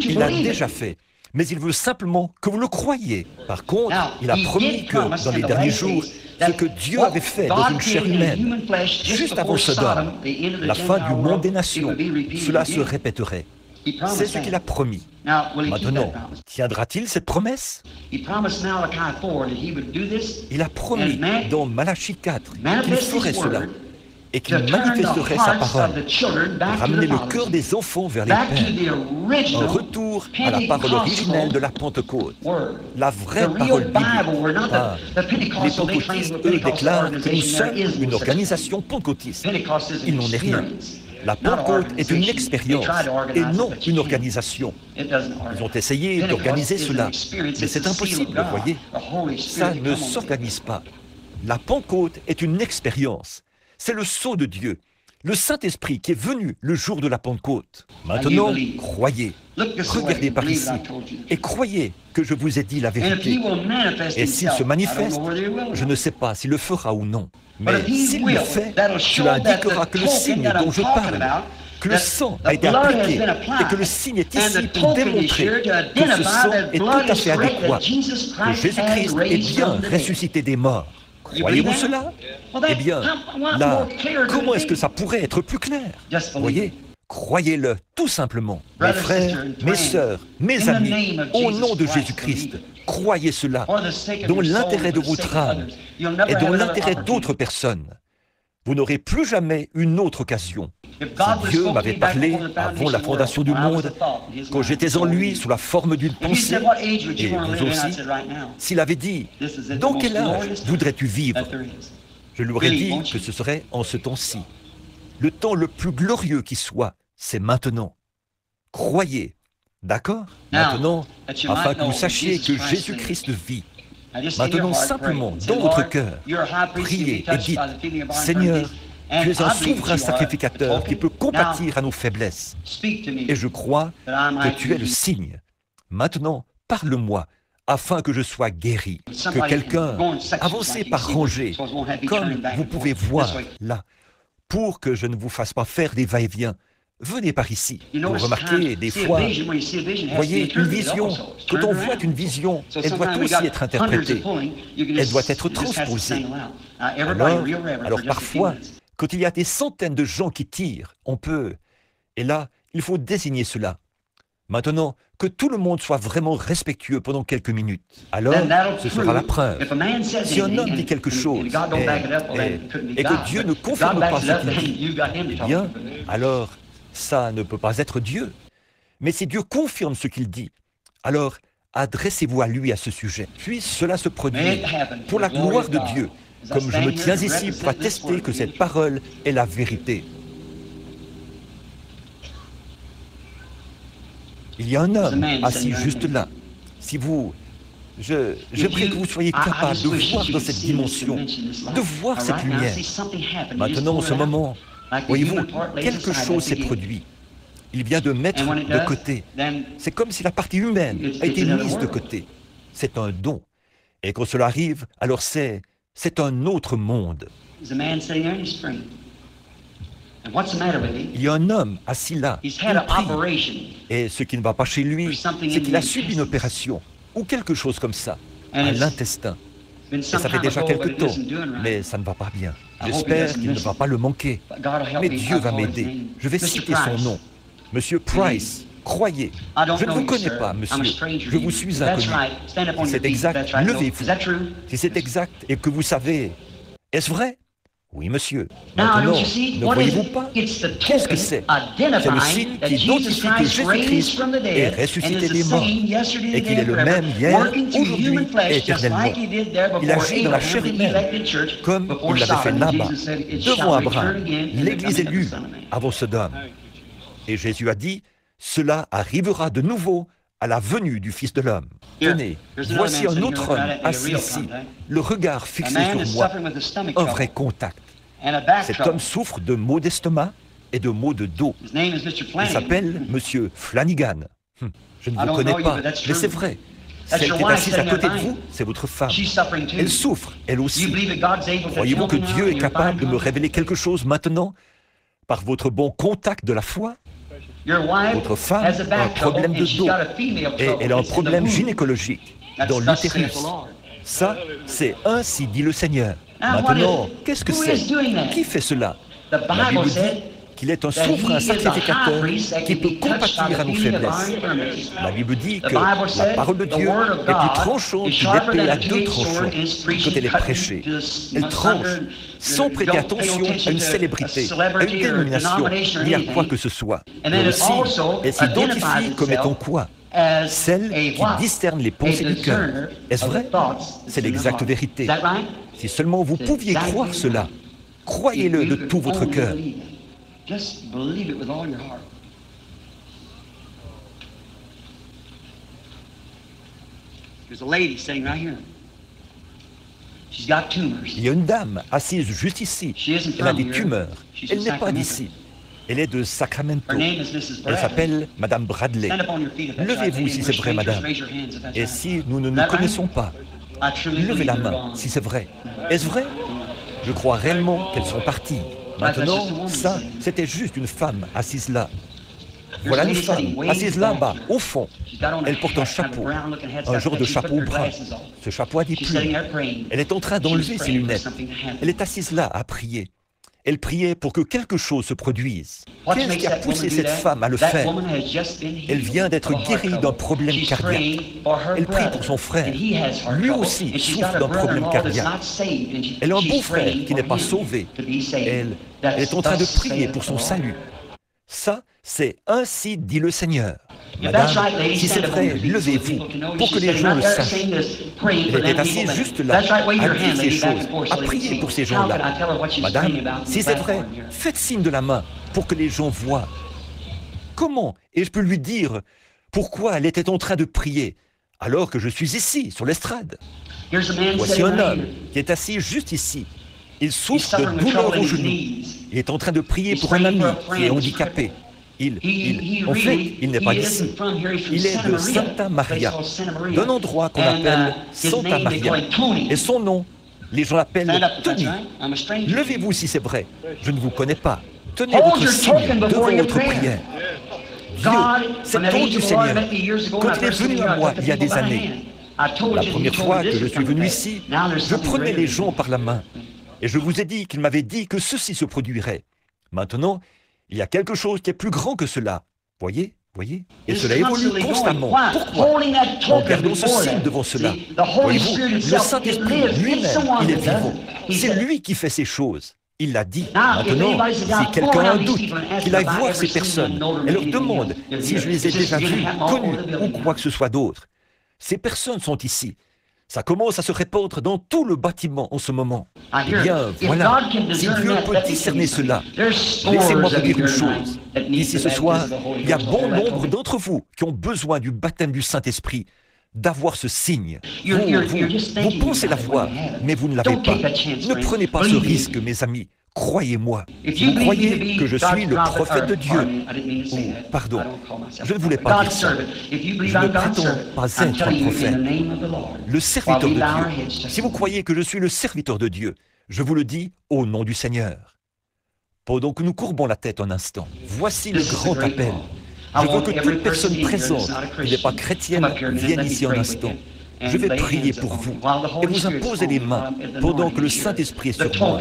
Il l'a déjà fait. Mais il veut simplement que vous le croyiez. Par contre, il a promis que dans les derniers jours, ce que Dieu avait fait dans une chair humaine, juste avant Sodome, la fin du monde des nations, cela se répéterait. C'est ce qu'il a promis. Maintenant, tiendra-t-il cette promesse? Il a promis dans Malachie 4 qu'il ferait cela et qu'il manifesterait sa parole, ramener le cœur des enfants vers les pères, un retour à la parole originelle de la Pentecôte, la vraie parole biblique. Les pentecôtistes, eux, déclarent que nous sommes une organisation pentecôtiste. Il n'en est rien. La Pentecôte est une expérience et non une organisation. Ils ont essayé d'organiser cela, mais c'est impossible, vous voyez. Ça ne s'organise pas. La Pentecôte est une expérience. C'est le sceau de Dieu, le Saint-Esprit qui est venu le jour de la Pentecôte. Maintenant, croyez, regardez par ici, et croyez que je vous ai dit la vérité. Et s'il se manifeste, je ne sais pas s'il le fera ou non. Mais s'il le fait, cela indiquera que le signe dont je parle, que le sang a été appliqué et que le signe est ici pour démontrer que ce sang est tout à fait adéquat, que Jésus-Christ est bien ressuscité des morts. Croyez-vous cela? Eh bien, là, comment est-ce que ça pourrait être plus clair? Voyez, Croyez-le, tout simplement. Mes frères, mes sœurs, mes amis, au nom de Jésus-Christ, croyez cela, dont l'intérêt de votre âme et dont l'intérêt d'autres personnes. Vous n'aurez plus jamais une autre occasion. Si Dieu m'avait parlé avant la fondation du monde, quand j'étais en lui sous la forme d'une pensée, et vous aussi, s'il avait dit « Dans quel âge voudrais-tu vivre ?» Je lui aurais dit que ce serait en ce temps-ci. Le temps le plus glorieux qui soit, c'est maintenant. Croyez, d'accord? Maintenant, afin que vous sachiez que Jésus-Christ vit. Maintenant, simplement, dans votre cœur, priez et dites, « Seigneur, tu es un souverain sacrificateur qui peut compatir à nos faiblesses. Et je crois que tu es le signe. Maintenant, parle-moi, afin que je sois guéri. Que quelqu'un, avancez par rangée, comme vous pouvez voir là, pour que je ne vous fasse pas faire des va-et-vient. Venez par ici. Vous remarquez, des fois, voyez, une vision, quand on voit une vision, elle doit aussi être interprétée. Elle doit être transposée. Alors parfois, quand il y a des centaines de gens qui tirent, on peut... Et là, il faut désigner cela. Maintenant, que tout le monde soit vraiment respectueux pendant quelques minutes. Alors, ce sera la preuve. Si un homme dit quelque chose et que Dieu ne confirme pas ce qu'il dit, eh bien, alors, ça ne peut pas être Dieu. Mais si Dieu confirme ce qu'il dit, alors adressez-vous à lui à ce sujet. Puisse cela se produire pour la gloire de Dieu, comme je me tiens ici pour attester que cette parole est la vérité. Il y a un homme assis juste là. Si vous... J'aimerais que vous soyez capable de voir dans cette dimension, de voir cette lumière. Maintenant, en ce moment, voyez-vous, quelque chose s'est produit. Il vient de mettre de côté. C'est comme si la partie humaine a été mise de côté. C'est un don. Et quand cela arrive, alors c'est un autre monde. Il y a un homme assis là, il prie. Et ce qui ne va pas chez lui, c'est qu'il a subi une opération, ou quelque chose comme ça, à l'intestin. Et ça fait déjà quelque temps, mais ça ne va pas bien. J'espère qu'il ne va pas le manquer. Mais Dieu va m'aider. Je vais citer son nom. Monsieur Price, croyez. Je ne vous connais pas, monsieur. Je vous suis inconnu. Si c'est exact, levez-vous. Si c'est exact et que vous savez, est-ce vrai? Oui, monsieur. Maintenant, ne voyez-vous pas? Qu'est-ce que c'est? C'est le signe qui identifie que Jésus-Christ est ressuscité des morts et qu'il est le même hier, aujourd'hui et éternellement. Il agit dans la chair humaine, comme il l'avait fait là-bas, devant Abraham, l'Église élue, avant Sodome. Et Jésus a dit, cela arrivera de nouveau à la venue du Fils de l'homme. Tenez, voici un autre homme assis ici, le regard fixé sur moi, un vrai contact. Cet homme souffre de maux d'estomac et de maux de dos. Il s'appelle M. Flanagan. Je ne vous connais pas, mais c'est vrai. Celle qui est assise à côté de vous, c'est votre femme. Elle souffre, elle aussi. Croyez-vous que Dieu est capable de me révéler quelque chose maintenant, par votre bon contact de la foi? Votre femme a un problème de dos et elle a un problème gynécologique dans l'utérus. Ça, c'est ainsi dit le Seigneur. Maintenant, qu'est-ce que c'est? Qui fait cela? La Bible dit qu'il est un souverain sacrificateur qui peut compatir à nos faiblesses. La Bible dit que la parole de Dieu est plus tranchante qu'une épée à deux tranchants quand elle est prêchée. Elle tranche sans prêter attention à une célébrité, à une dénomination, ni à quoi que ce soit. Mais aussi, elle s'identifie comme étant quoi? Celle qui discerne les pensées du cœur. Est-ce vrai? C'est l'exacte vérité. Si seulement vous pouviez croire cela, croyez-le de tout votre cœur. Just believe it with all your heart. There's a lady sitting right here. She's got tumors. Il y a une dame assise juste ici. Elle a des tumeurs. Elle n'est pas d'ici. Elle est de Sacramento. Elle s'appelle Madame Bradley. Levez-vous si c'est vrai, madame. Et si nous ne nous connaissons pas, levez la main si c'est vrai. Est-ce vrai? Je crois réellement qu'elles sont parties. Maintenant, ça, c'était juste une femme assise là. Voilà une femme assise là-bas, au fond. Elle porte un chapeau, un genre de chapeau brun. Ce chapeau a des plumes. Elle est en train d'enlever ses lunettes. Elle est assise là à prier. Elle priait pour que quelque chose se produise. Qu'est-ce qui a poussé cette femme à le faire? Elle vient d'être guérie d'un problème cardiaque. Elle prie pour son frère. Lui aussi souffre d'un problème cardiaque. Elle a un beau-frère qui n'est pas sauvé. Elle est en train de prier pour son salut. Ça, c'est ainsi dit le Seigneur. Madame, si c'est vrai, levez-vous pour que les gens le sachent. Elle était assise juste là, à dire ces choses, à prier pour ces gens-là. Madame, si c'est vrai, faites signe de la main pour que les gens voient. Comment et je peux lui dire pourquoi elle était en train de prier alors que je suis ici, sur l'estrade? Voici un homme qui est assis juste ici. Il souffre de douleur au genou. Il est en train de prier pour un ami qui est handicapé. En fait, il n'est pas d'ici. Il est de Santa Maria, d'un endroit qu'on appelle Santa Maria. Et son nom, les gens l'appellent Tony. Levez-vous si c'est vrai. Je ne vous connais pas. Tenez votre signe devant votre prière. Dieu, c'est le don du Seigneur. Quand il est venu à moi il y a des années, la première fois que je suis venu ici, je prenais les gens par la main. Et je vous ai dit qu'il m'avait dit que ceci se produirait. Maintenant, il y a quelque chose qui est plus grand que cela. Voyez? Et cela évolue constamment. Pourquoi? En gardant ce signe devant cela. Voyez-vous, le Saint-Esprit lui-même, il est vivant. C'est lui qui fait ces choses. Il l'a dit. Maintenant, si quelqu'un a un doute, qu'il aille voir ces personnes et leur demande si je les ai déjà vues, connues ou quoi que ce soit d'autre. Ces personnes sont ici. Ça commence à se répandre dans tout le bâtiment en ce moment. Eh bien, voilà, si Dieu peut discerner cela, laissez-moi vous dire une chose. Ici ce soir, il y a bon nombre d'entre vous qui ont besoin du baptême du Saint-Esprit, d'avoir ce signe. Vous pensez l'avoir, mais vous ne l'avez pas. Ne prenez pas ce risque, mes amis. Croyez-moi. Vous croyez que je suis le prophète de Dieu. Oh, pardon, je ne voulais pas dire ça. Je ne prétends pas être un prophète. Le serviteur de Dieu. Si vous croyez que je suis le serviteur de Dieu, je vous le dis au nom du Seigneur. Pendant que nous courbons la tête un instant, voici le grand appel. Je veux que toute personne présente qui n'est pas chrétienne vienne ici un instant. Je vais prier pour vous et vous imposer les mains pendant que le Saint-Esprit est sur moi,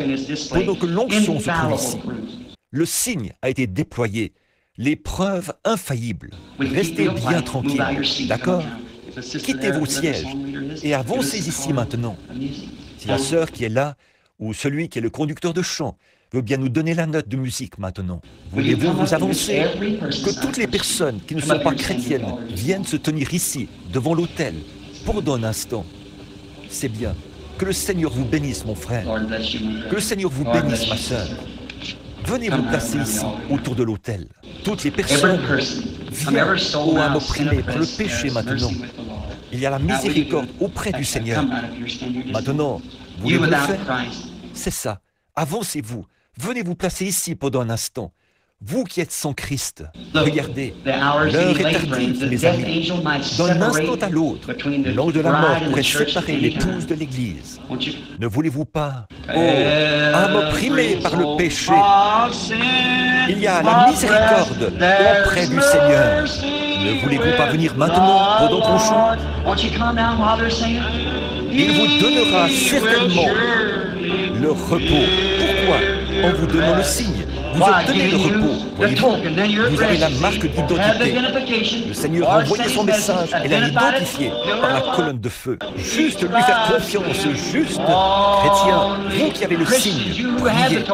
pendant que l'onction se trouve ici. Le signe a été déployé, les preuves infaillibles. Restez bien tranquille, d'accord? Quittez vos sièges et avancez ici maintenant. Si la sœur qui est là, ou celui qui est le conducteur de chant, veut bien nous donner la note de musique maintenant. Voulez-vous vous avancer? Que toutes les personnes qui ne sont pas chrétiennes viennent se tenir ici, devant l'autel, pendant un instant. C'est bien. Que le Seigneur vous bénisse, mon frère. Que le Seigneur vous bénisse, ma sœur. Venez vous placer ici, autour de l'autel. Toutes les personnes viennent aux âmes opprimées par le péché maintenant. Il y a la miséricorde auprès du Seigneur. Maintenant, voulez-vous le faire? C'est ça. Avancez-vous. Venez vous placer ici pendant un instant. Vous qui êtes sans Christ, regardez, l'heure est tardive, mes amis. D'un instant à l'autre, l'ange de la mort pourrait séparer l'épouse de l'Église. Ne voulez-vous pas? Oh, âme opprimée par le péché, il y a la miséricorde auprès du Seigneur. Ne voulez-vous pas venir maintenant pendant qu'on chante? Il vous donnera certainement le repos. Pourquoi? En vous donnant le signe. Vous obtenez le repos, voyez-vous. Vous avez la marque d'identité. Le Seigneur a envoyé son message et l'a identifié par la colonne de feu. Juste lui faire confiance, juste. Chrétien, vous qui avez le signe, priez.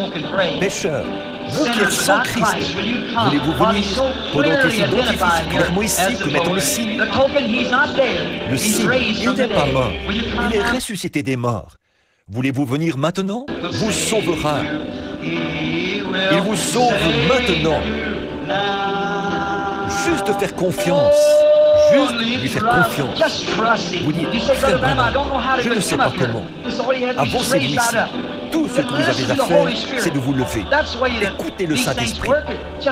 Pécheurs, vous qui êtes sans Christ, voulez-vous venir pendant qu'il s'identifie clairement ici que mettons le signe? Le signe, il n'est pas mort, il est ressuscité des morts. Voulez-vous venir maintenant? Vous sauvera. Il vous sauve maintenant. Juste faire confiance. Juste lui faire confiance. Vous dites, frère Branham, je ne sais pas comment. Avancez-vous ici. Tout ce que vous avez à faire, c'est de vous lever. Écoutez le Saint-Esprit.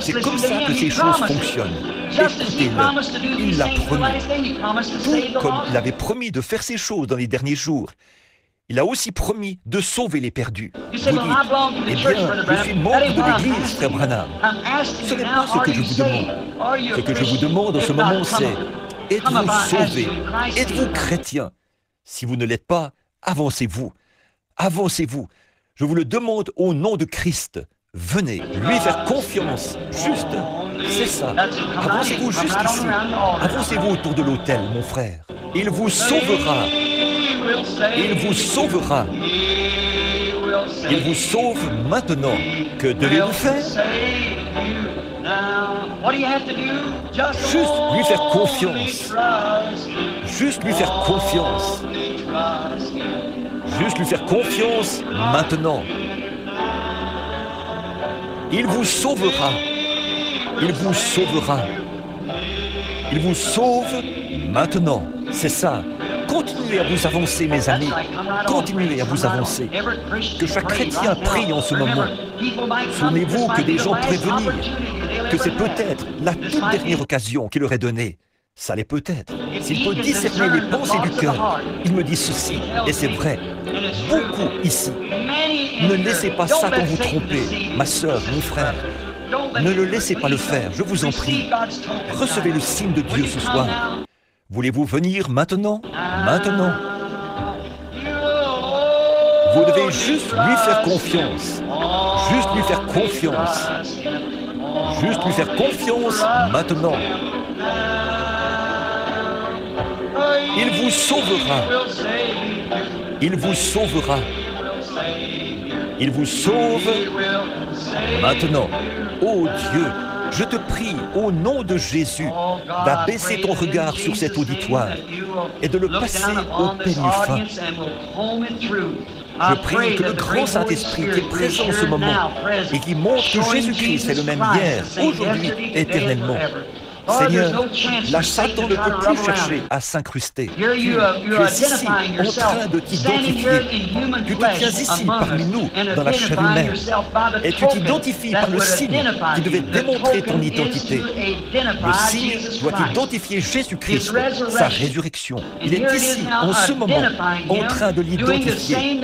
C'est comme ça que ces choses fonctionnent. Écoutez-le. Il l'a promis. Tout comme il avait promis de faire ces choses dans les derniers jours. Il a aussi promis de sauver les perdus. Vous dites, eh bien, je suis membre de l'Église, frère Branham. Ce n'est pas ce que je vous demande. Ce que je vous demande en ce moment, c'est, êtes-vous sauvé? Êtes-vous chrétien? Si vous ne l'êtes pas, avancez-vous. Avancez-vous. Je vous le demande au nom de Christ. Venez, lui faire confiance. Juste, c'est ça. Avancez-vous juste ici. Avancez-vous autour de l'autel, mon frère. Il vous sauvera. Il vous sauvera. Il vous sauve maintenant. Que devez-vous faire? Juste lui faire confiance. Juste lui faire confiance. Juste lui faire confiance maintenant. Il vous sauvera. Il vous sauvera. Il vous sauve maintenant. C'est ça. Continuez à vous avancer, mes amis. Continuez à vous avancer. Que chaque chrétien prie en ce moment. Souvenez-vous que des gens pourraient venir. Que c'est peut-être la toute dernière occasion qu'il leur est donnée. Ça l'est peut-être. S'il peut discerner les pensées du cœur, il me dit ceci, et c'est vrai. Beaucoup ici. Ne laissez pas Satan vous tromper, ma sœur, mon frère. Ne le laissez pas le faire, je vous en prie. Recevez le signe de Dieu ce soir. Voulez-vous venir maintenant? Maintenant. Vous devez juste lui faire confiance. Juste lui faire confiance. Juste lui faire confiance maintenant. Il vous sauvera. Il vous sauvera. Il vous sauve maintenant. Ô Dieu, je te prie, au nom de Jésus, d'abaisser ton regard sur cet auditoire et de le passer au peigne fin. Je prie que le grand Saint-Esprit qui est présent en ce moment et qui montre que Jésus-Christ est le même hier, aujourd'hui, éternellement. Seigneur, là, Satan ne peut plus chercher à s'incruster. Tu es ici, en train de t'identifier. Tu te tiens ici, parmi nous, dans la chair humaine. Et tu t'identifies par le signe qui devait démontrer ton identité. Le signe doit identifier Jésus-Christ, sa résurrection. Il est ici, en ce moment, en train de l'identifier,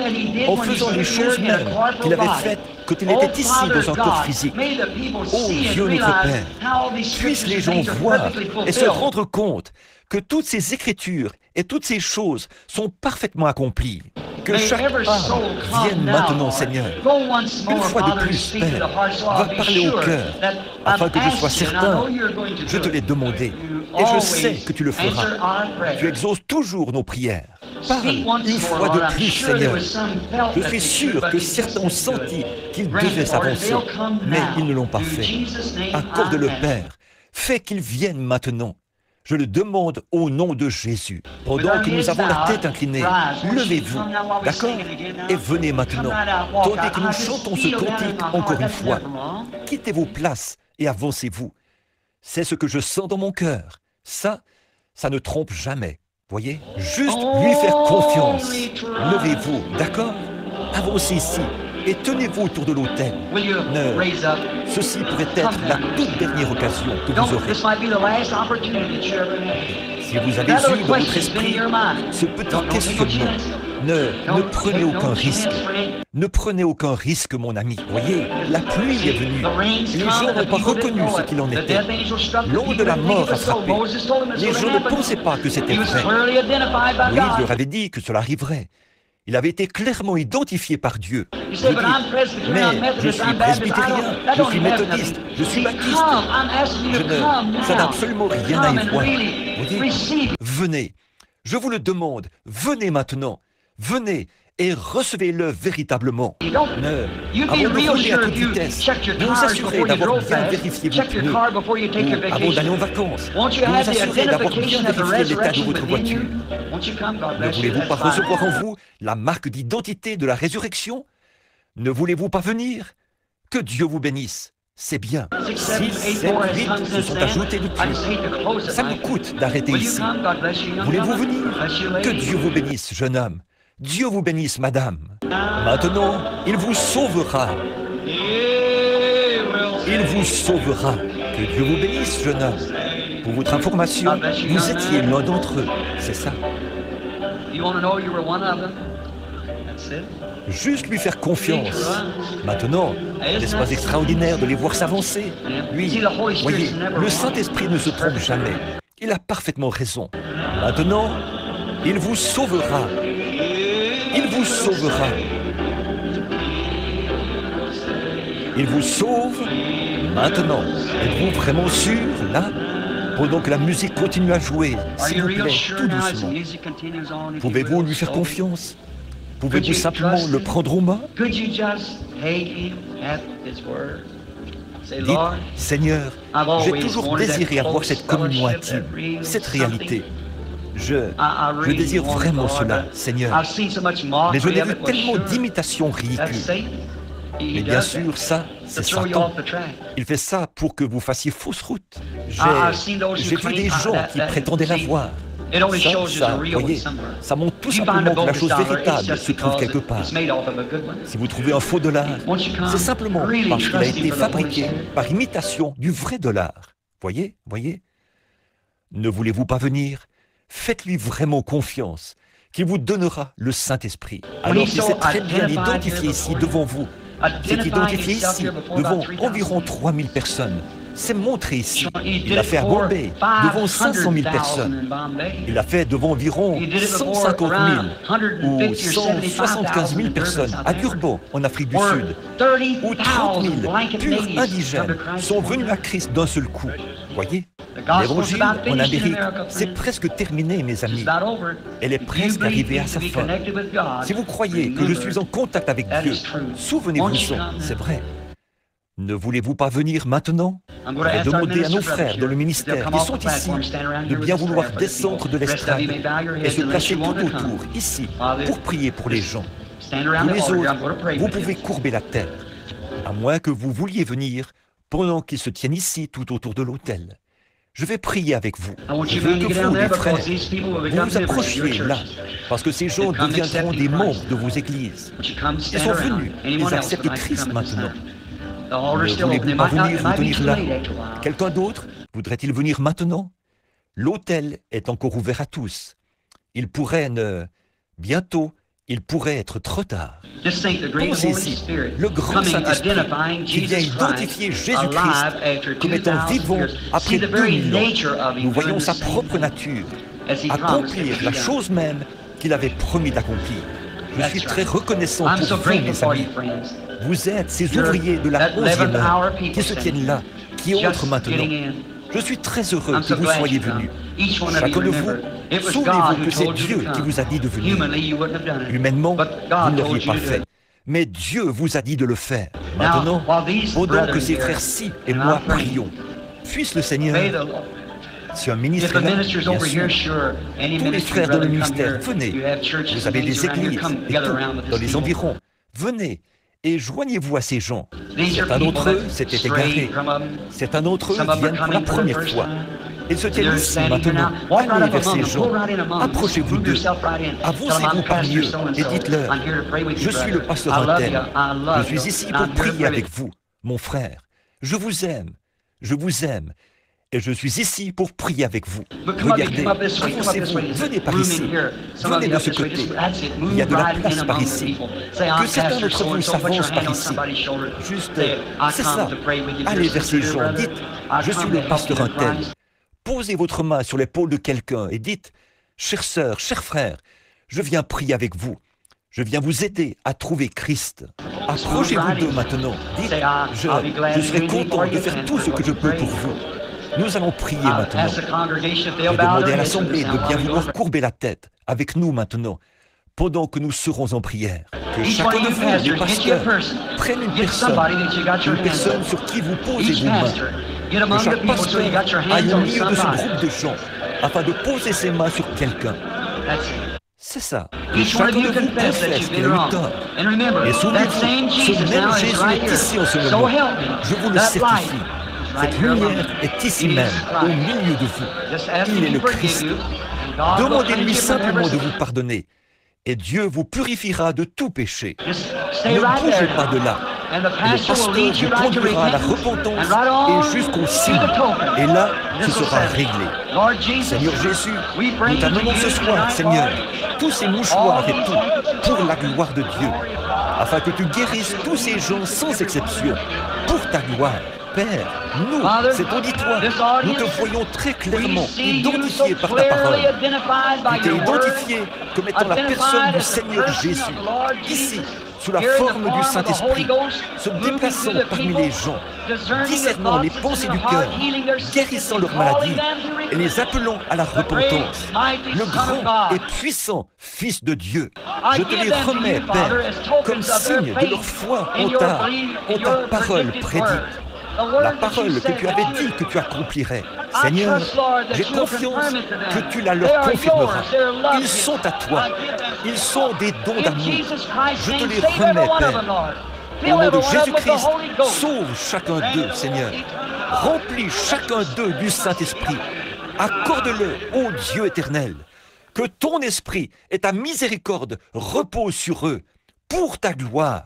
en faisant les choses mêmes qu'il avait faites quand il était ici dans un corps physique. Ô Dieu notre Père, puissent les gens voir et se rendre compte que toutes ces écritures et toutes ces choses sont parfaitement accomplies. Que chaque âme vienne maintenant, Seigneur. Une fois de plus, Père, va parler au cœur, afin que je sois certain. Je te l'ai demandé, et je sais que tu le feras. Tu exauces toujours nos prières. Parle une fois de plus, Seigneur. Je suis sûr que certains ont senti qu'ils devaient s'avancer, mais ils ne l'ont pas fait. Accorde-le, Père. Fais qu'ils viennent maintenant. Je le demande au nom de Jésus. Pendant que nous avons la tête inclinée, levez-vous, d'accord? Et venez maintenant, tandis que nous chantons ce cantique encore une fois. Quittez vos places et avancez-vous. C'est ce que je sens dans mon cœur. Ça ne trompe jamais. Voyez? Juste lui faire confiance. Levez-vous, d'accord? Avancez ici et tenez-vous autour de l'autel. Ceci pourrait être la toute dernière occasion que vous aurez. Si vous avez eu dans votre esprit ce petit questionnement, ne prenez aucun risque. Ne prenez aucun risque, mon ami. Voyez, la pluie est venue. Les gens n'ont pas reconnu ce qu'il en était. L'onde de la mort a frappé. Les gens ne pensaient pas que c'était vrai. Moïse leur avait dit que cela arriverait. Il avait été clairement identifié par Dieu. Je dis, mais je suis presbytérien, je suis méthodiste, je suis baptiste. Ça n'a absolument rien à y voir. Voyez, venez, je vous le demande, venez maintenant, venez et recevez-le véritablement. Avant de rouler à toute vitesse, vous assurez d'avoir bien vérifié vos pneus. Avant d'aller en vacances, vous assurez d'avoir bien vérifié l'état de votre voiture. Ne voulez-vous pas recevoir en vous la marque d'identité de la résurrection? Ne voulez-vous pas venir? Que Dieu vous bénisse. C'est bien. 6, 7, 8 se sont ajoutés depuis. Ça me coûte d'arrêter ici. Voulez-vous venir? Que Dieu vous bénisse, jeune homme. Dieu vous bénisse, madame. Maintenant, il vous sauvera. Il vous sauvera. Que Dieu vous bénisse, jeune homme. Pour votre information, vous étiez l'un d'entre eux. C'est ça. Juste lui faire confiance. Maintenant, n'est-ce pas extraordinaire de les voir s'avancer? Lui, voyez, le Saint-Esprit ne se trompe jamais. Il a parfaitement raison. Maintenant, il vous sauvera. Il vous sauvera. Il vous sauve maintenant. Êtes-vous vraiment sûr, là? Pendant que la musique continue à jouer, s'il vous plaît, tout doucement. Pouvez-vous lui faire confiance? Pouvez-vous simplement le prendre aux mains? Dites, Seigneur, j'ai toujours désiré avoir cette communion intime, cette réalité. Je désire vraiment cela, Seigneur. Mais je n'ai vu tellement d'imitations ridicules. Mais bien sûr, ça, c'est Satan. Il fait ça pour que vous fassiez fausse route. J'ai vu des gens qui prétendaient l'avoir. Ça, voyez, ça montre tout simplement que la chose véritable se trouve quelque part. Si vous trouvez un faux dollar, c'est simplement parce qu'il a été fabriqué par imitation du vrai dollar. Voyez? Ne voulez-vous pas venir? Faites-lui vraiment confiance, qu'il vous donnera le Saint-Esprit. Alors qu'il s'est très bien identifié ici devant vous, c'est identifié ici devant environ 3000 personnes. C'est montré ici. Il l'a fait à Bombay, devant 500 000 personnes. Il l'a fait devant environ 150 000 ou 175 000 personnes à Durban, en Afrique du Sud, où 30 000 purs indigènes sont venus à Christ d'un seul coup. Voyez? L'évangile en Amérique, c'est presque terminé, mes amis. Elle est presque arrivée à sa fin. Si vous croyez que je suis en contact avec Dieu, souvenez-vous-en, c'est vrai. Ne voulez-vous pas venir maintenant? Je vais demander à nos frères dans le ministère qui sont ici de bien vouloir descendre de l'estrade et se placer tout autour, ici, pour prier pour les gens. Vous les autres, vous pouvez courber la tête, à moins que vous vouliez venir pendant qu'ils se tiennent ici tout autour de l'autel. Je vais prier avec vous. Je veux que vous, les frères, vous vous approchiez là, parce que ces gens deviendront des membres de vos églises. Ils sont venus, ils acceptent Christ maintenant. Ne voulez-vous pas venir vous tenir là? Quelqu'un d'autre voudrait-il venir maintenant? L'autel est encore ouvert à tous. Il pourrait bientôt, il pourrait être trop tard. Pensez-y, le grand Saint-Esprit qui vient identifier Jésus-Christ comme étant vivant après 2000 ans. Nous voyons sa propre nature accomplir la chose même qu'il avait promis d'accomplir. Je suis très reconnaissant pour vous, mes amis. Vous êtes ces ouvriers de la 11e heure qui se tiennent là, qui entrent maintenant. Je suis très heureux que vous soyez venus. Chacun de vous, souvenez-vous que c'est Dieu qui vous a dit de venir. Humainement, vous ne l'auriez pas fait. Mais Dieu vous a dit de le faire. Maintenant, pendant que ces frères-ci et moi prions, puisse le Seigneur, si un ministre est là, bien sûr, tous les frères dans le ministère, venez. Vous avez des églises et tout, dans les environs. Venez et joignez-vous à ces gens. Certains d'entre eux s'étaient égarés. Certains d'entre eux viennent pour la première fois. Ils se tiennent ici maintenant. Allez vers ces gens. Approchez-vous d'eux. Avancez-vous parmi eux et dites-leur, je suis le pasteur Untel. Je suis ici pour prier avec vous, mon frère. Je vous aime. Je vous aime. Et je suis ici pour prier avec vous. Regardez, avancez-vous, venez par ici. Venez de ce côté. Il y a de la place par ici. Que certains d'entre vous s'avancent par ici. Juste, c'est ça. Allez vers ces gens, dites, je suis le pasteur Untel. Posez votre main sur l'épaule de quelqu'un et dites, chère sœur, cher frère, je viens prier avec vous. Je viens vous aider à trouver Christ. Approchez-vous d'eux maintenant. Dites, je serai content de faire tout ce que je peux pour vous. Nous allons prier maintenant. Je vais demander à l'Assemblée de bien vouloir courber la tête avec nous maintenant, pendant que nous serons en prière. Que chacun de vous, les pasteurs, prenne une personne sur qui vous posez vos mains. Que chaque pasteur aille au milieu de ce groupe de gens, afin de poser ses mains sur quelqu'un. C'est ça. Que chacun de vous confesse qu'il a eu tort. Et souvenez-vous, ce même Jésus est ici en ce moment. Je vous le certifie. Cette lumière est ici même, au milieu de vous. Il est le Christ. Demandez-lui simplement de vous pardonner, et Dieu vous purifiera de tout péché. Ne bougez pas de là. Et le pasteur vous conduira à la repentance et jusqu'au ciel. Et là, ce sera réglé. Seigneur Jésus, nous t'amenons ce soir, Seigneur, tous ces mouchoirs et tout, pour la gloire de Dieu, afin que tu guérisses tous ces gens sans exception, pour ta gloire. Père, nous, cet auditoire, nous te voyons très clairement identifié par ta parole. Tu t'es identifié comme étant la personne du Seigneur Jésus. Ici, sous la forme du Saint-Esprit, se déplaçant parmi les gens, discernant les pensées du cœur, guérissant leurs maladies et les appelant à la repentance. Le grand et puissant Fils de Dieu, je te les remets, Père, comme signe de leur foi en ta parole prédite. La parole que tu avais dit que tu accomplirais. Seigneur, j'ai confiance que tu la leur confirmeras. Ils sont à toi. Ils sont des dons d'amour. Je te les remets, Père. Au nom de Jésus-Christ, sauve chacun d'eux, Seigneur. Remplis chacun d'eux du Saint-Esprit. Accorde-le, ô Dieu éternel. Que ton esprit et ta miséricorde reposent sur eux, pour ta gloire.